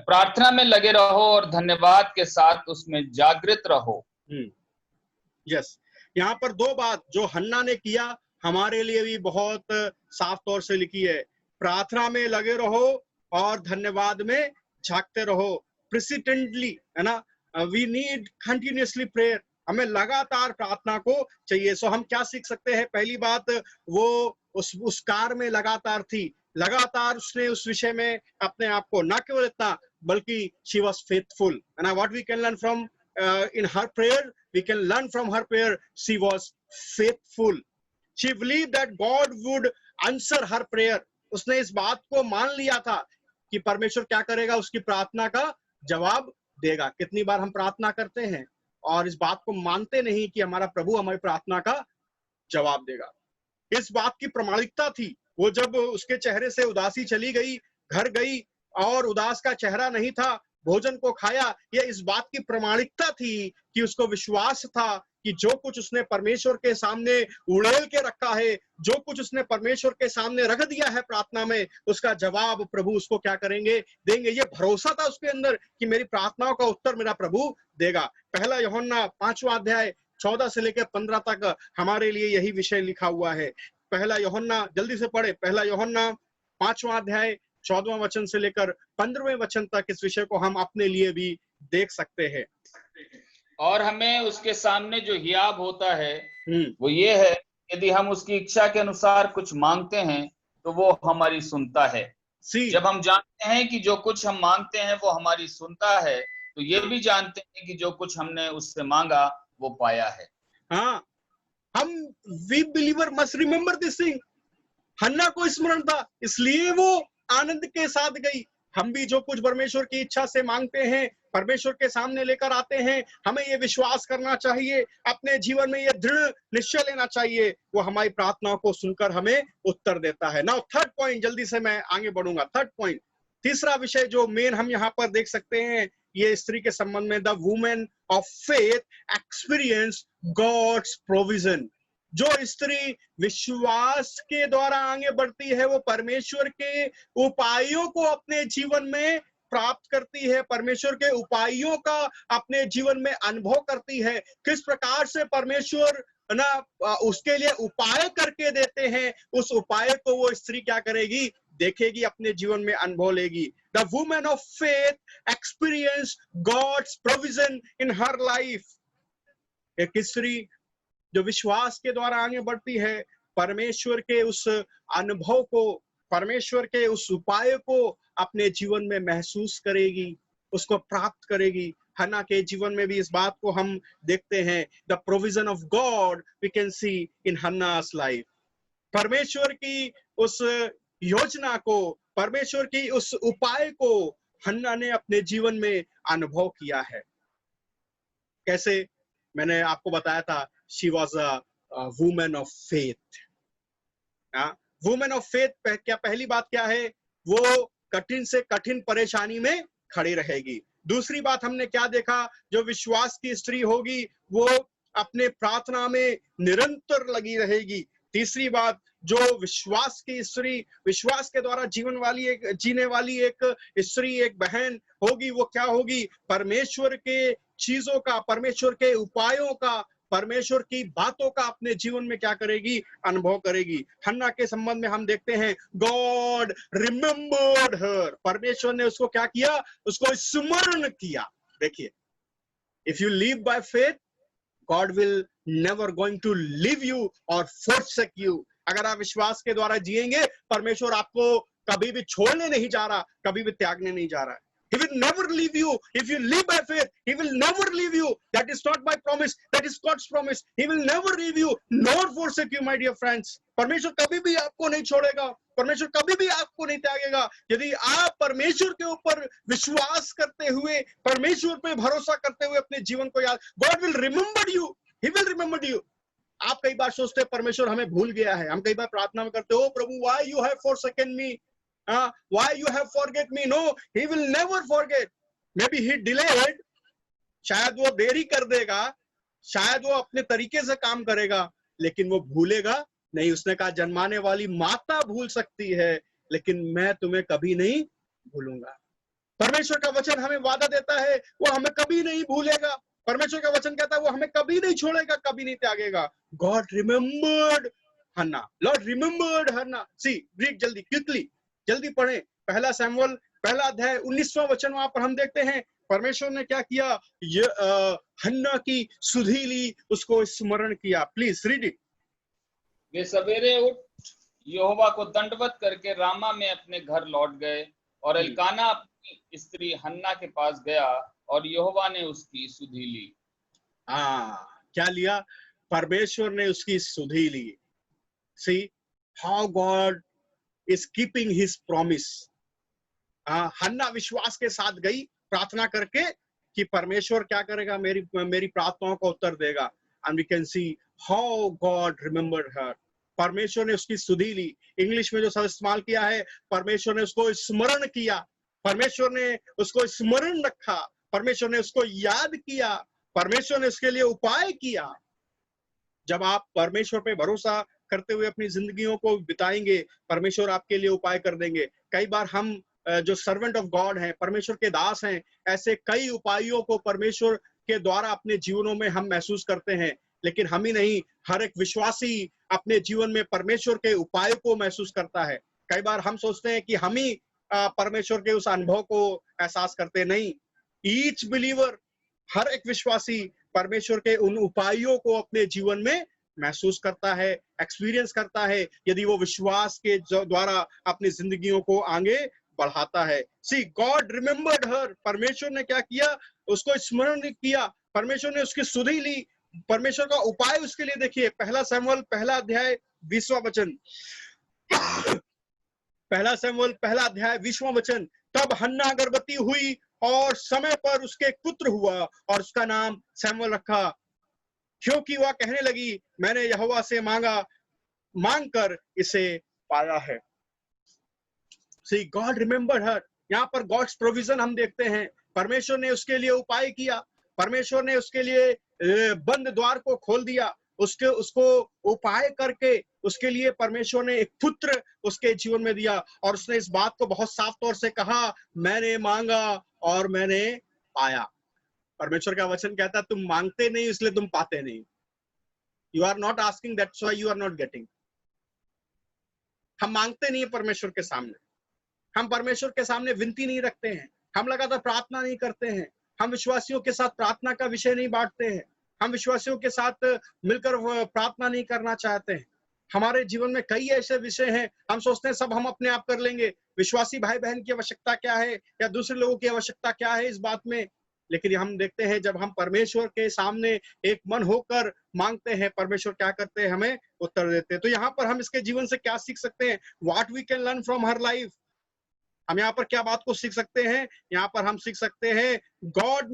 प्रार्थना में लगे रहो और धन्यवाद के साथ उसमें जागृत रहो। यस, यहाँ पर 2 बात जो हन्ना ने किया हमारे लिए भी बहुत साफ तौर से लिखी है। प्रार्थना में लगे रहो और धन्यवाद में झांकते रहो। प्रेसिडेंटली, है ना? We need continuously prayer. हमें लगातार प्रार्थना को चाहिए। सो हम क्या सीख सकते हैं? पहली बात, वो उस कार में लगातार थी, लगातार उसने उस विषय में अपने आप को, ना केवल इतना बल्कि she was faithful. And what we can learn from in her prayer, we can learn from her prayer, she was faithful। she believed that God would answer her prayer। उसने इस बात को मान लिया था कि परमेश्वर क्या करेगा? उसकी प्रार्थना का जवाब देगा। कितनी बार हम प्रार्थना करते हैं और इस बात को मानते नहीं कि हमारा प्रभु हमारी प्रार्थना का जवाब देगा। इस बात की प्रामाणिकता थी। वो जब उसके चेहरे से उदासी चली गई, घर गई और उदास का चेहरा नहीं था, भोजन को खाया, यह इस बात की प्रामाणिकता थी कि उसको विश्वास था कि जो कुछ उसने परमेश्वर के सामने उड़ेल के रखा है, जो कुछ उसने परमेश्वर के सामने रख दिया है प्रार्थना में, उसका जवाब प्रभु उसको क्या करेंगे, देंगे। ये भरोसा था उसके अंदर कि मेरी प्रार्थनाओं का उत्तर मेरा प्रभु देगा। पहला यूहन्ना 5वां अध्याय 14 से लेकर 15 तक हमारे लिए यही विषय लिखा हुआ है। पहला यूहन्ना, जल्दी से पढ़े, पहला यूहन्ना 5वां अध्याय 14वां वचन से लेकर 15वें वचन तक इस विषय को हम अपने लिए भी देख सकते हैं। और हमें उसके सामने जो हियाब होता है वो ये है, यदि हम उसकी इच्छा के अनुसार कुछ मांगते हैं तो वो हमारी सुनता है। जब हम जानते हैं कि जो कुछ हम मांगते हैं वो हमारी सुनता है, तो ये भी जानते हैं कि जो कुछ हमने उससे मांगा वो पाया है। हाँ, हम we believer must remember this thing. Hannah को स्मरण था, इसलिए वो आनंद के साथ गई। हम भी जो कुछ परमेश्वर की इच्छा से मांगते हैं, परमेश्वर के सामने लेकर आते हैं, हमें ये विश्वास करना चाहिए, अपने जीवन में ये दृढ़ निश्चय लेना चाहिए, वो हमारी प्रार्थनाओं को सुनकर हमें उत्तर देता है। नाउ थर्ड पॉइंट, जल्दी से मैं आगे बढ़ूंगा। थर्ड पॉइंट, तीसरा विषय जो मेन हम यहाँ पर देख सकते हैं, ये स्त्री के संबंध में, the women of faith experience God's provision. जो स्त्री विश्वास के द्वारा आगे बढ़ती है, वो परमेश्वर के उपायों को अपने जीवन में प्राप्त करती है, परमेश्वर के उपायों का अपने जीवन में अनुभव करती है। किस प्रकार से परमेश्वर ना उसके लिए उपाय करके देते हैं, उस उपाय को वो स्त्री क्या करेगी, देखेगी, अपने जीवन में अनुभव लेगी। The women of faith experience God's provision in her life. एक स्त्री जो विश्वास के द्वारा आगे बढ़ती है, परमेश्वर के उस अनुभव को, परमेश्वर के उस उपाय को अपने जीवन में महसूस करेगी, उसको प्राप्त करेगी। हन्ना के जीवन में भी इस बात को हम देखते हैं। The provision of God we can see in Hannah's life. परमेश्वर की उस योजना को, परमेश्वर की उस उपाय को हन्ना ने अपने जीवन में अनुभव किया है। कैसे? मैंने आपको बताया था, she was a woman of faith। Women of faith क्या पहली बात क्या है, वो कठिन से कठिन परेशानी में खड़ी रहेगी। दूसरी बात हमने क्या देखा, जो विश्वास की स्त्री होगी वो अपने प्रार्थना में निरंतर लगी रहेगी। तीसरी बात, जो विश्वास की स्त्री, विश्वास के द्वारा जीने वाली एक स्त्री, एक बहन होगी, वो क्या होगी, परमेश्वर के चीजों का, परमेश्वर के उपायों का, परमेश्वर की बातों का अपने जीवन में क्या करेगी, अनुभव करेगी। हन्ना के संबंध में हम देखते हैं, गॉड रिमेम्बर्ड हर, परमेश्वर ने उसको क्या किया, उसको स्मरण किया। देखिए, if you live by faith, God will never going to leave you और forsake you। अगर आप विश्वास के द्वारा जिएंगे, परमेश्वर आपको कभी भी छोड़ने नहीं जा रहा, कभी भी त्यागने नहीं जा रहा है। He will never leave you. If you live by faith, He will never leave you. That is not my promise. That is God's promise. He will never leave you nor forsake you, my dear friends. परमेश्वर कभी भी आपको नहीं छोड़ेगा, परमेश्वर कभी भी आपको नहीं त्यागेगा। यदि आप परमेश्वर के ऊपर विश्वास करते हुए, परमेश्वर पे भरोसा करते हुए अपने जीवन को याद, God will remember you. He will remember you. आप कई बार सोचते हैं परमेश्वर हमें भूल गया है। हम कई बार प्रार्थना में करते हो, प्रभु why you have forsaken me? Why you have forget me? No, He will never forget. Maybe He delayed, शायद वो देरी कर देगा, शायद वो अपने तरीके से काम करेगा, लेकिन वो भूलेगा नहीं। उसने कहा, जन्माने वाली माता भूल सकती है, लेकिन मैं तुम्हें कभी नहीं भूलूंगा। परमेश्वर का वचन हमें वादा देता है, वो हमें कभी नहीं भूलेगा। परमेश्वर का वचन कहता है, वो हमें कभी नहीं छोड़ेगा, कभी नहीं त्यागेगा। God remembered Hannah. Lord remembered Hannah. See, read जल्दी, quickly, जल्दी पढ़ें। पहला शमूएल पहला अध्याय 19वां वचन, वहां पर हम देखते हैं परमेश्वर ने क्या किया, हन्ना की सुधि ली, उसको स्मरण किया। Please read it. वे सवेरे उठ यहोवा को दंडवत करके रामा में अपने घर लौट गए, और एल्काना अपनी स्त्री हन्ना के पास गया, और यहोवा ने उसकी सुधि ली। क्या लिया? परमेश्वर ने उसकी सुधि ली। See how God is keeping his promise। Hannah विश्वास के साथ गई प्रार्थना करके कि परमेश्वर क्या करेगा, मेरी प्रार्थनाओं का उत्तर देगा। and we can see how God remembered her। परमेश्वर ने उसकी सुधि ली। इंग्लिश में जो शब्द इस्तेमाल किया है, परमेश्वर ने उसको स्मरण किया, परमेश्वर ने उसको स्मरण रखा, परमेश्वर ने उसको याद किया, परमेश्वर ने उसके लिए उपाय किया। जब आप परमेश्वर पे भरोसा करते हुए अपनी जिंदगियों को बिताएंगे, परमेश्वर आपके लिए उपाय कर देंगे। कई बार हम जो सर्वेंट ऑफ गॉड हैं, परमेश्वर के दास हैं, ऐसे कई उपायों को परमेश्वर के द्वारा अपने जीवनों में हम महसूस करते हैं, लेकिन हम ही नहीं, हर एक विश्वासी अपने जीवन में परमेश्वर के उपाय को महसूस करता है। कई बार हम सोचते हैं कि हम ही परमेश्वर के उस अनुभव को एहसास करते नहीं। ईच बिलीवर, हर एक विश्वासी परमेश्वर के उन उपायों को अपने जीवन में महसूस करता है, एक्सपीरियंस करता है, यदि वो विश्वास के द्वारा अपनी जिंदगियों को आगे बढ़ाता है। सी गॉड रिमेम्बर्ड हर, परमेश्वर ने क्या किया, उसको स्मरण किया, परमेश्वर ने उसकी सुधि ली, परमेश्वर का उपाय उसके लिए देखिए। पहला शमूएल पहला अध्याय 20वां वचन, पहला शमूएल पहला अध्याय 20वां वचन, तब हन्ना गर्भवती हुई और समय पर उसके एक पुत्र हुआ और उसका नाम शमूएल रखा, क्योंकि वह कहने लगी, मैंने यहोवा से मांग कर इसे पाया है। सी गॉड रिमेम्बर्ड हर, यहाँ पर गॉड्स प्रोविजन हम देखते हैं। परमेश्वर ने उसके लिए उपाय किया, परमेश्वर ने उसके लिए बंद द्वार को खोल दिया, उसको उपाय करके उसके लिए परमेश्वर ने एक पुत्र उसके जीवन में दिया, और उसने इस बात को बहुत साफ तौर से कहा, मैंने मांगा और मैंने पाया। परमेश्वर का वचन कहता है, तुम मांगते नहीं इसलिए तुम पाते नहीं। You are not asking, that's why you are not getting. हम मांगते नहीं है परमेश्वर के सामने, हम परमेश्वर के सामने विनती नहीं रखते हैं, हम लगातार प्रार्थना नहीं करते हैं, हम विश्वासियों के साथ प्रार्थना का विषय नहीं बांटते हैं, हम विश्वासियों के साथ मिलकर प्रार्थना नहीं करना चाहते हैं। हमारे जीवन में कई ऐसे विषय हैं, हम सोचते हैं सब हम अपने आप कर लेंगे। विश्वासी भाई बहन की आवश्यकता क्या है या दूसरे लोगों की आवश्यकता क्या है इस बात में, लेकिन हम देखते हैं जब हम परमेश्वर के सामने एक मन होकर मांगते हैं, परमेश्वर क्या करते हैं, हमें उत्तर देते हैं। तो यहाँ पर हम इसके जीवन से क्या सीख सकते हैं? What we can learn from her life. हम यहाँ पर क्या बात को सीख सकते हैं? यहाँ पर हम सीख सकते हैं गॉड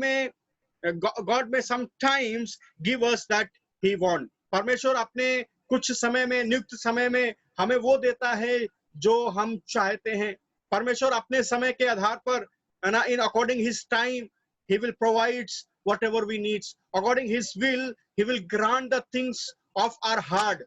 में sometimes give us that he want. परमेश्वर अपने कुछ समय में, नियुक्त समय में हमें वो देता है जो हम चाहते हैं। परमेश्वर अपने समय के आधार पर, in according his time, he will provide whatever we needs. According his will, he will grant the things of our heart.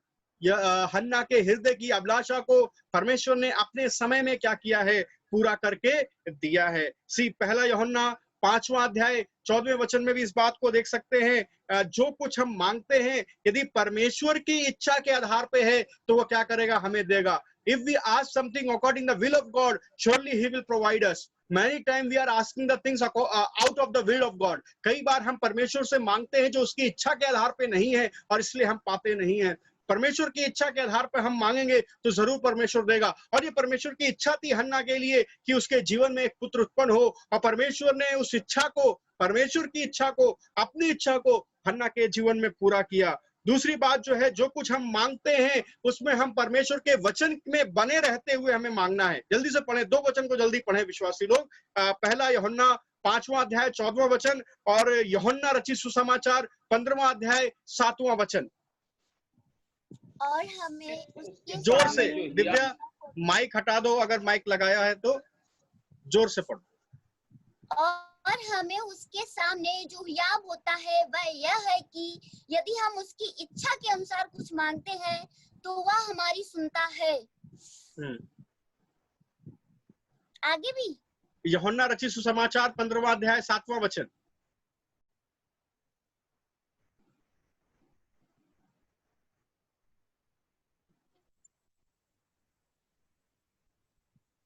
हन्ना के हृदय की अभिलाषा को परमेश्वर ने अपने समय में क्या किया है, पूरा करके दिया है। सी पहला यूहन्ना 5वां अध्याय 14वें वचन में भी इस बात को देख सकते हैं। जो कुछ हम मांगते हैं यदि परमेश्वर की इच्छा के आधार पे है तो वो क्या करेगा, हमें देगा। If we ask something according the will of God, surely he will provide us. Many times we are asking the things out of the will of God. कई बार हम परमेश्वर से मांगते हैं जो उसकी इच्छा के आधार पे नहीं है, और इसलिए हम पाते नहीं हैं। परमेश्वर की इच्छा के आधार पर हम मांगेंगे तो जरूर परमेश्वर देगा। और ये परमेश्वर की इच्छा थी हन्ना के लिए कि उसके जीवन में एक पुत्र उत्पन्न हो, और परमेश्वर ने उस इच्छा को, परमेश्वर की इच्छा को, अपनी इच्छा को हन्ना के जीवन में पूरा किया। दूसरी बात जो है, जो कुछ हम मांगते हैं उसमें हम परमेश्वर के वचन में बने रहते हुए हमें मांगना है। जल्दी से पढ़ें, 2 वचन को जल्दी पढ़ें विश्वासी लोग। पहला यूहन्ना 5वां अध्याय 14वां वचन, और यूहन्ना रचित सुसमाचार 15वां अध्याय 7वां वचन। और हमें उसके जोर से, दिव्या माइक हटा दो, अगर माइक लगाया है तो जोर से पढ़ो। और हमें उसके सामने जो हियाब होता है वह यह है कि यदि हम उसकी इच्छा के अनुसार कुछ मांगते हैं तो वह हमारी सुनता है। आगे भी यूहन्ना रचित सुसमाचार 15वां अध्याय 7वां वचन।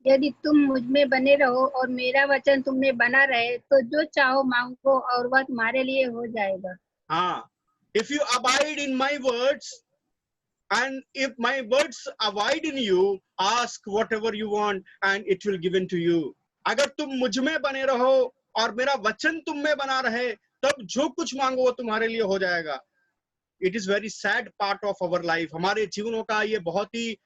यदि तुम मुझ में बने रहो और मेरा वचन तुम में बना रहे तो जो चाहो मांगो और वह तुम्हारे लिए हो जाएगा। हाँ, if you abide in my words and if my words abide in you, ask whatever you want and it will given to you. अगर तुम मुझ में बने रहो और मेरा वचन तुम में बना रहे, तब जो कुछ मांगो वो तुम्हारे लिए हो जाएगा। It is very sad part of our life. हमारे जीवनों का ये बहुत ही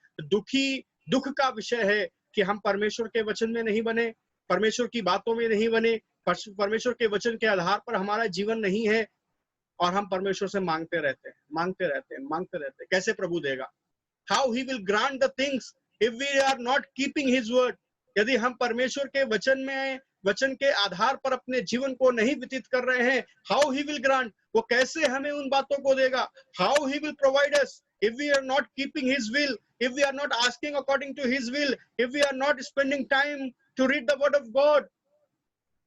दुख का विषय है कि हम परमेश्वर के वचन में नहीं बने, परमेश्वर की बातों में नहीं बने, परमेश्वर के वचन के आधार पर हमारा जीवन नहीं है, और हम परमेश्वर से मांगते रहते हैं। कैसे प्रभु देगा? How he will grant the things if we are not keeping his word? यदि हम परमेश्वर के वचन में वचन के आधार पर अपने जीवन को नहीं व्यतीत कर रहे हैं, हाउ ही विल ग्रांट, वो कैसे हमें उन बातों को देगा, how he will provide us if we are not keeping his will, if we are not asking according to his will, if we are not spending time to read the word of God,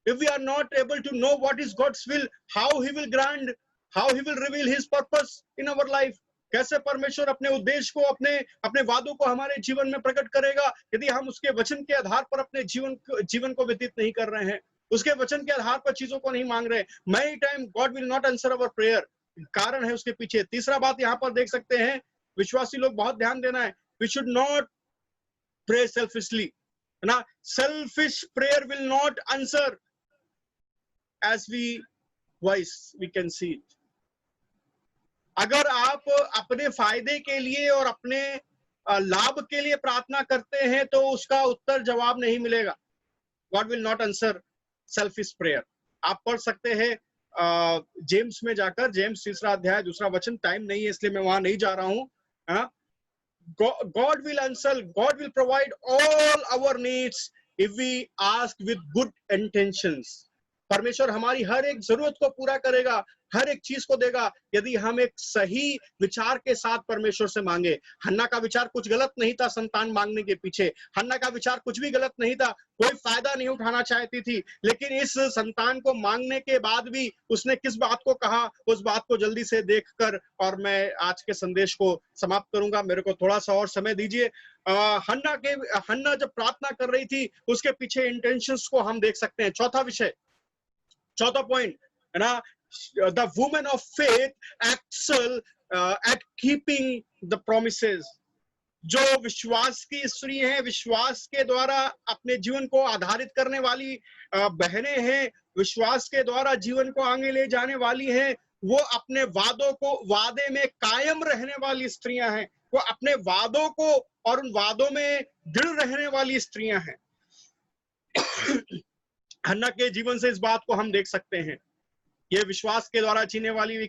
if we are not able to know what is God's will, how he will grant, how he will reveal his purpose in our life, कैसे परमेश्वर अपने उद्देश्य को, अपने वादों को हमारे जीवन में प्रकट करेगा यदि हम उसके वचन के आधार पर अपने जीवन को व्यतीत नहीं कर रहे हैं, उसके वचन के आधार पर चीजों को नहीं मांग रहे। Many time God will not answer our prayer, कारण है उसके पीछे। तीसरा बात यहाँ पर देख सकते हैं, विश्वासी लोग बहुत ध्यान देना है, we should not pray selfishly, है ना। selfish prayer will not answer as we can see it. अगर आप अपने फायदे के लिए और अपने लाभ के लिए प्रार्थना करते हैं तो उसका उत्तर जवाब नहीं मिलेगा। God will not answer selfish prayer. आप पढ़ सकते हैं जेम्स में जाकर, जेम्स 3 अध्याय 2 वचन, टाइम नहीं है इसलिए मैं वहां नहीं जा रहा हूं। God will answer, God will provide all our needs if we ask with good intentions. परमेश्वर हमारी हर एक जरूरत को पूरा करेगा, हर एक चीज को देगा यदि हम एक सही विचार के साथ परमेश्वर से मांगे। हन्ना का विचार कुछ गलत नहीं था संतान मांगने के पीछे, हन्ना का विचार कुछ भी गलत नहीं था, कोई फायदा नहीं उठाना चाहती थी, लेकिन इस संतान को मांगने के बाद भी उसने किस बात को कहा, उस बात को जल्दी से देखकर और मैं आज के संदेश को समाप्त करूंगा। मेरे को थोड़ा सा और समय दीजिए। हन्ना जब प्रार्थना कर रही थी उसके पीछे इंटेंशंस को हम देख सकते हैं। चौथा पॉइंट है ना, the woman of faith excel at keeping the promises. जो विश्वास की स्त्री हैं, विश्वास के द्वारा अपने जीवन को आधारित करने वाली बहनें हैं, विश्वास के द्वारा जीवन को आगे ले जाने वाली हैं, वो अपने वादे में कायम रहने वाली स्त्रियां हैं, वो अपने वादों को और उन वादों में दृढ़ रहने वाली स्त्रियां हैं। हन्ना के जीवन से इस बात को हम देख सकते हैं। ये विश्वास के द्वारा जीने वाली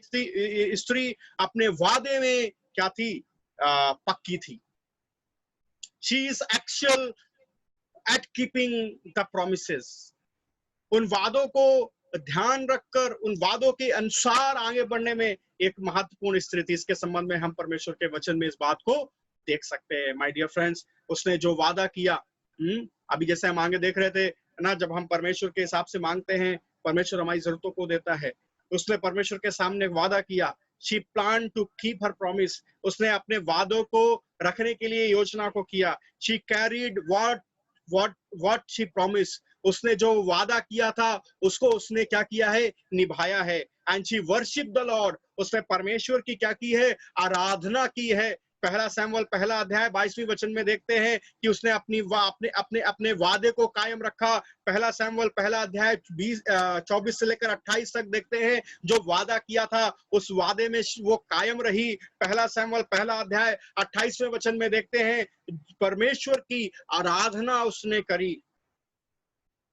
स्त्री अपने वादे में क्या थी, पक्की थी। She is actual at keeping the promises. उन वादों को ध्यान रखकर, उन वादों के अनुसार आगे बढ़ने में एक महत्वपूर्ण स्त्री थी। इसके संबंध में हम परमेश्वर के वचन में इस बात को देख सकते हैं। माय डियर फ्रेंड्स, उसने जो वादा किया, अभी जैसे हम आगे देख रहे थे ना, जब हम परमेश्वर के हिसाब से मांगते हैं परमेश्वर हमारी जरूरतों को देता है। उसने परमेश्वर के सामने वादा किया, she planned to keep her promise. उसने अपने वादों को रखने के लिए योजना को किया। she carried what she promised. उसने जो वादा किया था उसको उसने क्या किया है, निभाया है। and she worshiped the Lord. उसने परमेश्वर की क्या की है, आराधना की है। पहला सैमुएल 1 अध्याय 22वें वचन में देखते हैं कि उसने अपने वादे को कायम रखा। पहला सैमुएल 1 अध्याय 24 से लेकर 28 तक देखते हैं, जो वादा किया था उस वादे में वो कायम रही। पहला सैमुएल 1 अध्याय 28वें वचन में देखते हैं परमेश्वर की आराधना उसने करी।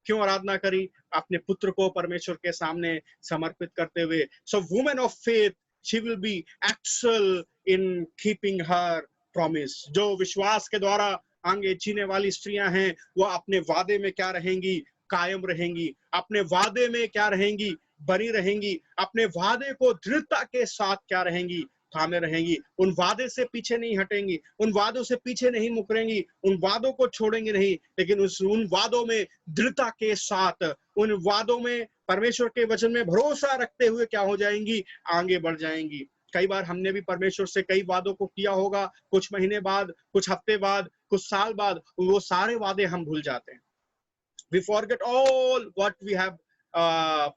क्यों आराधना करी? अपने पुत्र को परमेश्वर के सामने समर्पित करते हुए। सो women of faith, she will be excel in keeping her promise. जो विश्वास के द्वारा आगे जीने वाली स्त्रियां हैं वो अपने वादे में क्या रहेंगी, कायम रहेंगी। अपने वादे में क्या रहेंगी, बनी रहेंगी। अपने वादे को दृढ़ता के साथ क्या रहेंगी, थामे रहेंगी। उन वादे से पीछे नहीं हटेंगी, उन वादों से पीछे नहीं मुकरेंगी, उन वादों को छोड़ेंगे नहीं, लेकिन उन वादों में दृढ़ता के साथ, उन वादों में परमेश्वर के वचन में भरोसा रखते हुए क्या हो जाएंगी, आगे बढ़ जाएंगी। कई बार हमने भी परमेश्वर से कई वादों को किया होगा, कुछ महीने बाद, कुछ हफ्ते बाद, कुछ साल बाद वो सारे वादे हम भूल जाते हैं। We forget all what we have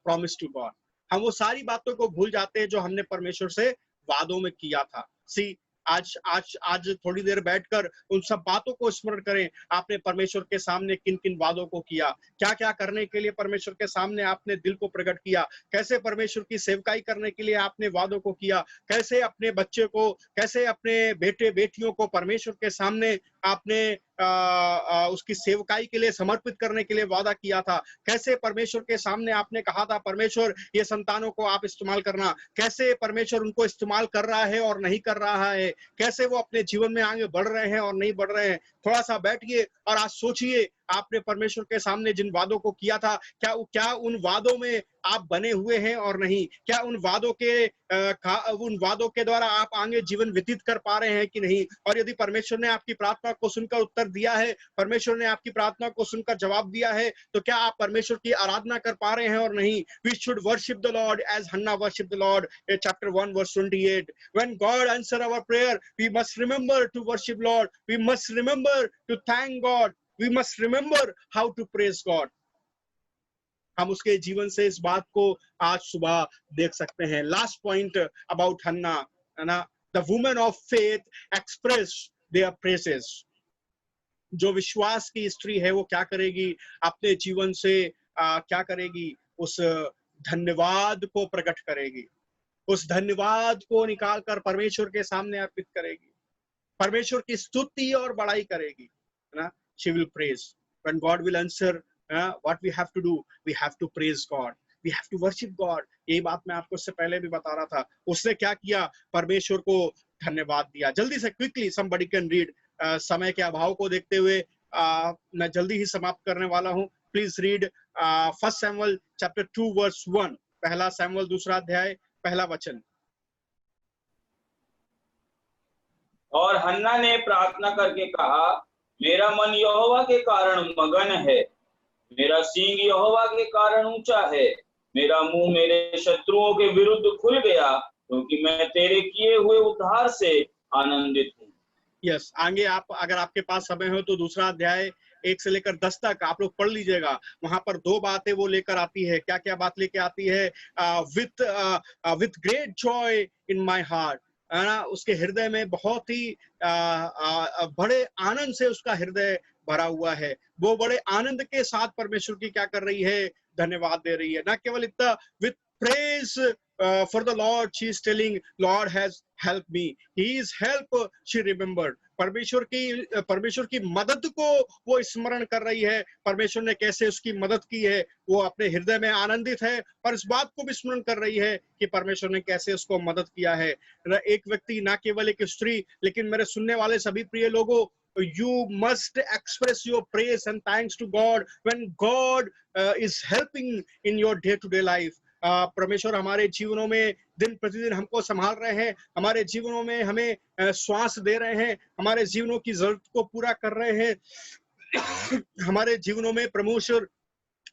promised to God. हम वो सारी बातों को भूल जाते हैं जो हमने परमेश्वर से वादों में किया था। सी आज थोड़ी देर बैठकर उन सब बातों को स्मरण करें। आपने परमेश्वर के सामने किन किन वादों को किया, क्या क्या करने के लिए परमेश्वर के सामने आपने दिल को प्रकट किया, कैसे परमेश्वर की सेवकाई करने के लिए आपने वादों को किया, कैसे अपने बच्चे को, कैसे अपने बेटे बेटियों को परमेश्वर के सामने आपने उसकी सेवकाई के लिए समर्पित करने के लिए वादा किया था, कैसे परमेश्वर के सामने आपने कहा था परमेश्वर ये संतानों को आप इस्तेमाल करना, कैसे परमेश्वर उनको इस्तेमाल कर रहा है और नहीं कर रहा है, कैसे वो अपने जीवन में आगे बढ़ रहे हैं और नहीं बढ़ रहे हैं। थोड़ा सा बैठिए और आज सोचिए आपने परमेश्वर के सामने जिन वादों को किया था, क्या उन वादों में आप बने हुए हैं और नहीं? क्या उन वादों के द्वारा आप आगे जीवन व्यतीत कर पा रहे हैं कि नहीं? और यदि परमेश्वर ने आपकी प्रार्थना को सुनकर उत्तर दिया है, परमेश्वर ने आपकी प्रार्थना को सुनकर जवाब दिया है, तो क्या आप परमेश्वर की आराधना कर पा रहे हैं और नहीं? We should worship the Lord as Hannah worshiped the Lord in chapter 1 verse 28. When God answers our prayer, we must remember to worship Lord. We must remember to thank God. We must remember how to praise God. हम उसके जीवन से इस बात को आज सुबह देख सकते हैं. लास्ट पॉइंट अबाउट हन्ना, है ना, the woman of faith express their praises. जो विश्वास की स्त्री है वो क्या करेगी? अपने जीवन से क्या करेगी? उस धन्यवाद को प्रकट करेगी, उस धन्यवाद को निकालकर परमेश्वर के सामने अर्पित करेगी, परमेश्वर की स्तुति और बड़ाई करेगी, है ना. She will praise. When God will answer, what we have to do? We have to praise God. We have to worship God. यही बात मैं आपको इससे पहले भी बता रहा था. उसने क्या किया? परमेश्वर को धन्यवाद दिया. जल्दी से क्विकली somebody can read. समय के अभाव को देखते हुए मैं जल्दी ही समाप्त करने वाला हूँ. Please read 1 Samuel chapter 2 verse 1. पहला सैमुअल 2 अध्याय पहला वचन. और हन्ना ने प्रार्थना करके कहा, मेरा मन यहोवा के कारण मगन है, मेरा सींग यहोवा के कारण ऊंचा है, मेरा मुंह मेरे शत्रुओं के विरुद्ध खुल गया, क्योंकि मैं तेरे किए हुए उद्धार से आनंदित हूँ. यस, आगे आप अगर आपके पास समय हो तो 2 अध्याय 1 से लेकर 10 तक आप लोग पढ़ लीजिएगा. वहां पर 2 बातें वो लेकर आती है. क्या क्या बात लेकर आती है? With great joy in my heart, है ना. उसके हृदय में बहुत ही बड़े आनंद से उसका हृदय भरा हुआ है. वो बड़े आनंद के साथ परमेश्वर की क्या कर रही है? धन्यवाद दे रही है. ना केवल इतना, with praise for the Lord she is telling, Lord has helped me. His help she remembered. परमेश्वर की मदद को वो स्मरण कर रही है. परमेश्वर ने कैसे उसकी मदद की है वो अपने हृदय में आनंदित है, और इस बात को भी स्मरण कर रही है कि परमेश्वर ने कैसे उसको मदद किया है. एक व्यक्ति, ना केवल एक स्त्री, लेकिन मेरे सुनने वाले सभी प्रिय लोगों, you must express your praise and thanks to God when God is helping in your day-to-day life. परमेश्वर हमारे जीवनों में दिन प्रतिदिन हमको संभाल रहे हैं, हमारे जीवनों में हमें श्वास दे रहे हैं, हमारे जीवनों की जरूरत को पूरा कर रहे हैं. हमारे जीवनों में परमेश्वर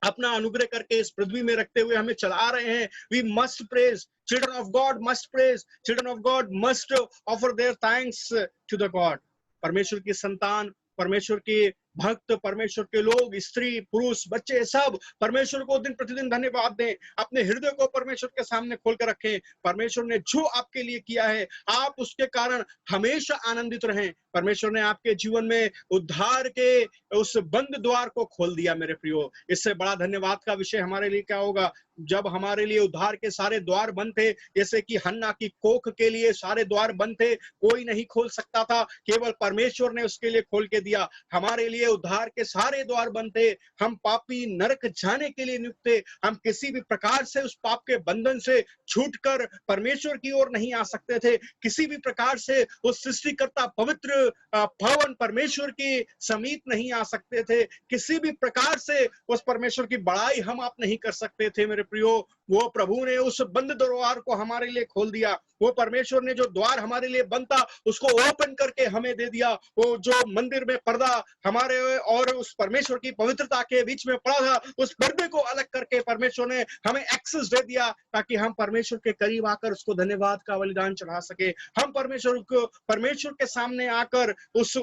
अपना अनुग्रह करके इस पृथ्वी में रखते हुए हमें चला रहे हैं. We must praise. Children of God must praise. Children of God must offer their thanks to the God. परमेश्वर की संतान, परमेश्वर के भक्त, परमेश्वर के लोग, स्त्री, पुरुष, बच्चे, सब परमेश्वर को दिन प्रतिदिन धन्यवाद दें. अपने हृदय को परमेश्वर के सामने खोल कर रखें. परमेश्वर ने जो आपके लिए किया है, आप उसके कारण हमेशा आनंदित रहें. परमेश्वर ने आपके जीवन में उद्धार के उस बंद द्वार को खोल दिया. मेरे प्रियो, इससे बड़ा धन्यवाद का विषय हमारे लिए क्या होगा? जब हमारे लिए उद्धार के सारे द्वार बंद थे, जैसे कि हन्ना की कोख के लिए सारे द्वार बंद थे, कोई नहीं खोल सकता था, केवल परमेश्वर ने उसके लिए खोल के दिया. हमारे लिए उद्धार के सारे द्वार बंद थे. हम पापी नरक जाने के लिए नियुक्त थे. हम किसी भी प्रकार से उस पाप के बंधन से छूटकर परमेश्वर की ओर नहीं आ सकते थे. किसी भी प्रकार से उस सृष्टिकर्ता पवित्र भवन परमेश्वर के समीप नहीं आ सकते थे. किसी भी प्रकार से उस परमेश्वर की बड़ाई हम आप नहीं कर सकते थे. मेरे प्रियो, वो प्रभु ने उस बंद द्वार को हमारे लिए खोल दिया. वो परमेश्वर ने जो द्वार हमारे लिए बंद था उसको ओपन करके हमें दे दिया. वो जो मंदिर में पर्दा हमारे और उस परमेश्वर की पवित्रता के बीच में पड़ा था, उस पर्दे को अलग करके परमेश्वर ने हमें एक्सेस दे दिया, ताकि हम परमेश्वर के करीब आकर उसको धन्यवाद का बलिदान चढ़ा सके. हम परमेश्वर के सामने आकर उस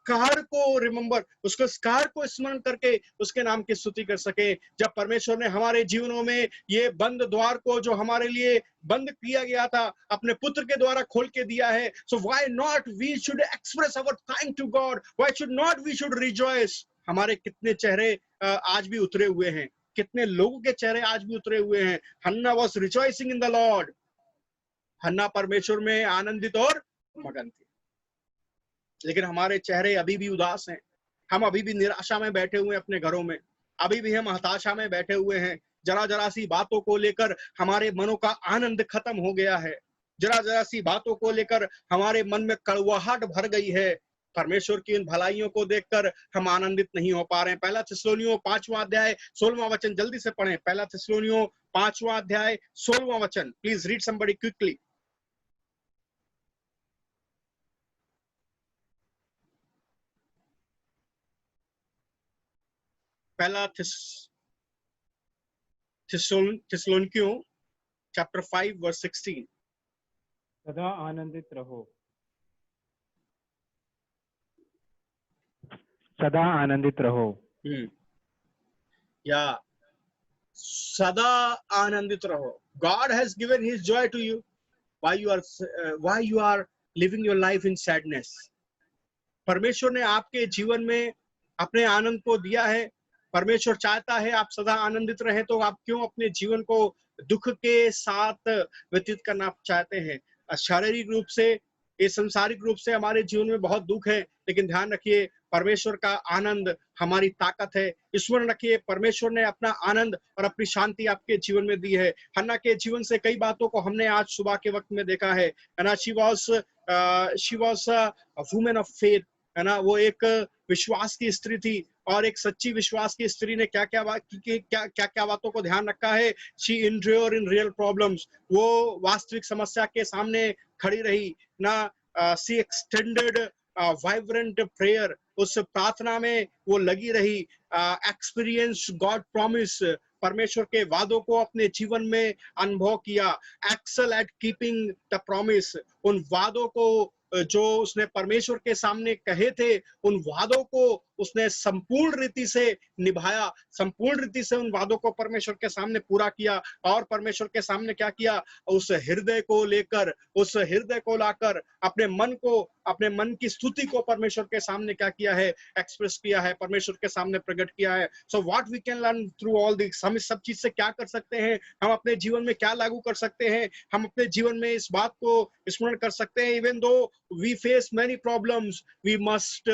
कार को रिमेंबर, उसके कार को स्मरण करके उसके नाम की स्तुति कर सके. जब परमेश्वर ने हमारे जीवनों में ये बंद द्वार को जो हमारे लिए बंद किया गया था, अपने पुत्र के द्वारा खोल के दिया है, so why not we should express our thank to God? Why should not we should rejoice? हमारे कितने चेहरे आज भी उतरे हुए हैं, कितने लोगों के चेहरे आज भी उतरे हुए हैं. हन्ना was rejoicing in the Lord. हन्ना परमेश्वर में आनंदित और मगन थी. लेकिन हमारे चेहरे अभी भी उदास हैं. हम अभी भी निराशा में बैठे हुए हैं अपने घरों में. अभी भी हम हताशा में बैठे हुए हैं. जरा जरा सी बातों को लेकर हमारे मनों का आनंद खत्म हो गया है. जरा जरा सी बातों को लेकर हमारे मन में कड़वाहट भर गई है. परमेश्वर की इन भलाइयों को देखकर हम आनंदित नहीं हो पा रहे हैं। पहला थिस्सलुनीयों 5वां अध्याय 16वां वचन, जल्दी से पढ़ें। पहला थिस्सलुनीयों 5वां अध्याय 16वां वचन, प्लीज रीड समबडी क्विकली। पहला थिस्सलुनीयों चैप्टर 5 वर्स 16। सदा आनंदित रहो, सदा आनंदित रहो। या सदा आनंदित रहो। God has given his joy to you. Why you are living your life in sadness? परमेश्वर ने आपके जीवन में अपने आनंद को दिया है। परमेश्वर चाहता है आप सदा आनंदित रहें, तो आप क्यों अपने जीवन को दुख के साथ व्यतीत करना चाहते हैं? शारीरिक रूप से, ये संसारिक रूप से हमारे जीवन में बहुत दुख है, लेकिन ध्यान रखिए परमेश्वर का आनंद हमारी ताकत है। स्मरण रखिए परमेश्वर ने अपना आनंद और अपनी शांति आपके जीवन में दी है। हन्ना के जीवन से कई बातों को हमने आज सुबह के वक्त में देखा है ना। She was a woman of faith, है ना। वो एक विश्वास की स्त्री थी, और एक सच्ची विश्वास की स्त्री ने क्या क्या बातों को ध्यान रखा है। She endure in real problems, वो वास्तविक समस्या के सामने खड़ी रही ना। शी एक्सटेंडेड वाइब्रेंट प्रेयर, उस प्रार्थना में वो लगी रही। एक्सपीरियंस गॉड प्रॉमिस, परमेश्वर के वादों को अपने जीवन में अनुभव किया। Excel at keeping the promise, उन वादों को जो उसने परमेश्वर के सामने कहे थे, उन वादों को उसने संपूर्ण रीति से निभाया। संपूर्ण रीति से उन वादों को परमेश्वर के सामने पूरा किया। और परमेश्वर के सामने क्या किया? उस हृदय को लेकर, उस हृदय को लाकर अपने मन की स्तुति को परमेश्वर के सामने क्या किया है? एक्सप्रेस किया है, परमेश्वर के सामने प्रकट किया है। So what we can learn through all this, हम इस सब चीज से क्या कर सकते हैं? हम अपने जीवन में क्या लागू कर सकते हैं? हम अपने जीवन में इस बात को स्मरण कर सकते हैं, even though we face many problems, we must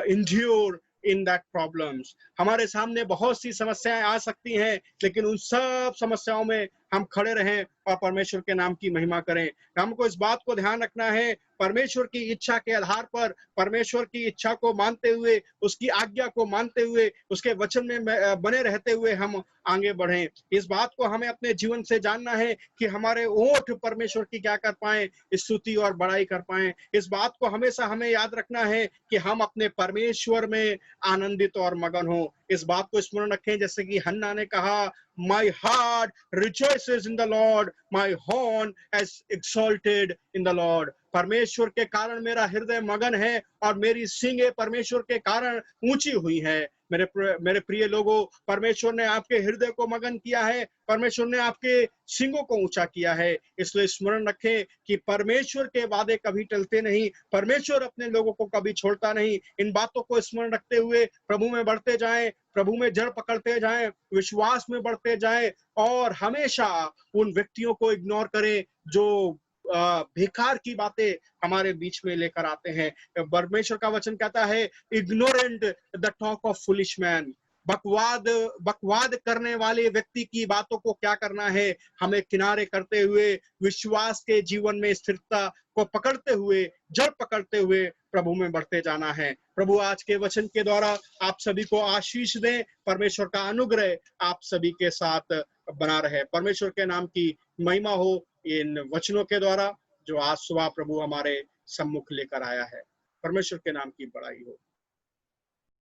endure in that problems. हमारे सामने बहुत सी समस्याएं आ सकती हैं, लेकिन उन सब समस्याओं में हम खड़े रहें और परमेश्वर के नाम की महिमा करें। हमको इस बात को ध्यान रखना है, परमेश्वर की इच्छा के आधार पर, परमेश्वर की इच्छा को मानते हुए, उसकी आज्ञा को मानते हुए, उसके वचन में बने रहते हुए हम आगे बढ़ें। इस बात को हमें अपने जीवन से जानना है कि हमारे ओठ परमेश्वर की क्या कर पाएं? स्तुति और बड़ाई कर पाएं। इस बात को हमेशा हमें याद रखना है कि हम अपने परमेश्वर में आनंदित और मगन हो। इस बात को स्मरण रखें, जैसे कि हन्ना ने कहा, My heart rejoices in the Lord, my horn has exalted in the Lord. परमेश्वर के कारण मेरा हृदय मगन है और मेरी सींगें परमेश्वर के कारण ऊंची हुई हैं। मेरे प्रिय लोगों, परमेश्वर ने आपके हृदय को मगन किया है, परमेश्वर ने आपके सींगों को ऊंचा किया है। इसलिए स्मरण रखें कि परमेश्वर के वादे कभी टलते नहीं, परमेश्वर अपने लोगों को कभी छोड़ता नहीं। इन बातों को स्मरण रखते हुए प्रभु में बढ़ते जाएं, प्रभु में जड़ पकड़ते जाएं, विश्वास में बढ़ते जाएं, और हमेशा उन व्यक्तियों को इग्नोर करें जो बेकार की बातें हमारे बीच में लेकर आते हैं। परमेश्वर का वचन कहता है, ignorant the talk of foolish man, बकवाद करने वाले व्यक्ति की बातों को क्या करना है? हमें किनारे करते हुए विश्वास के जीवन में स्थिरता को पकड़ते हुए, जड़ पकड़ते हुए प्रभु में बढ़ते जाना है। प्रभु आज के वचन के द्वारा आप सभी को आशीष दें। परमेश्वर का अनुग्रह आप सभी के साथ बना रहे। परमेश्वर के नाम की महिमा हो इन वचनों के द्वारा जो आज सुबह प्रभु हमारे सम्मुख लेकर आया है। परमेश्वर के नाम की बड़ाई हो।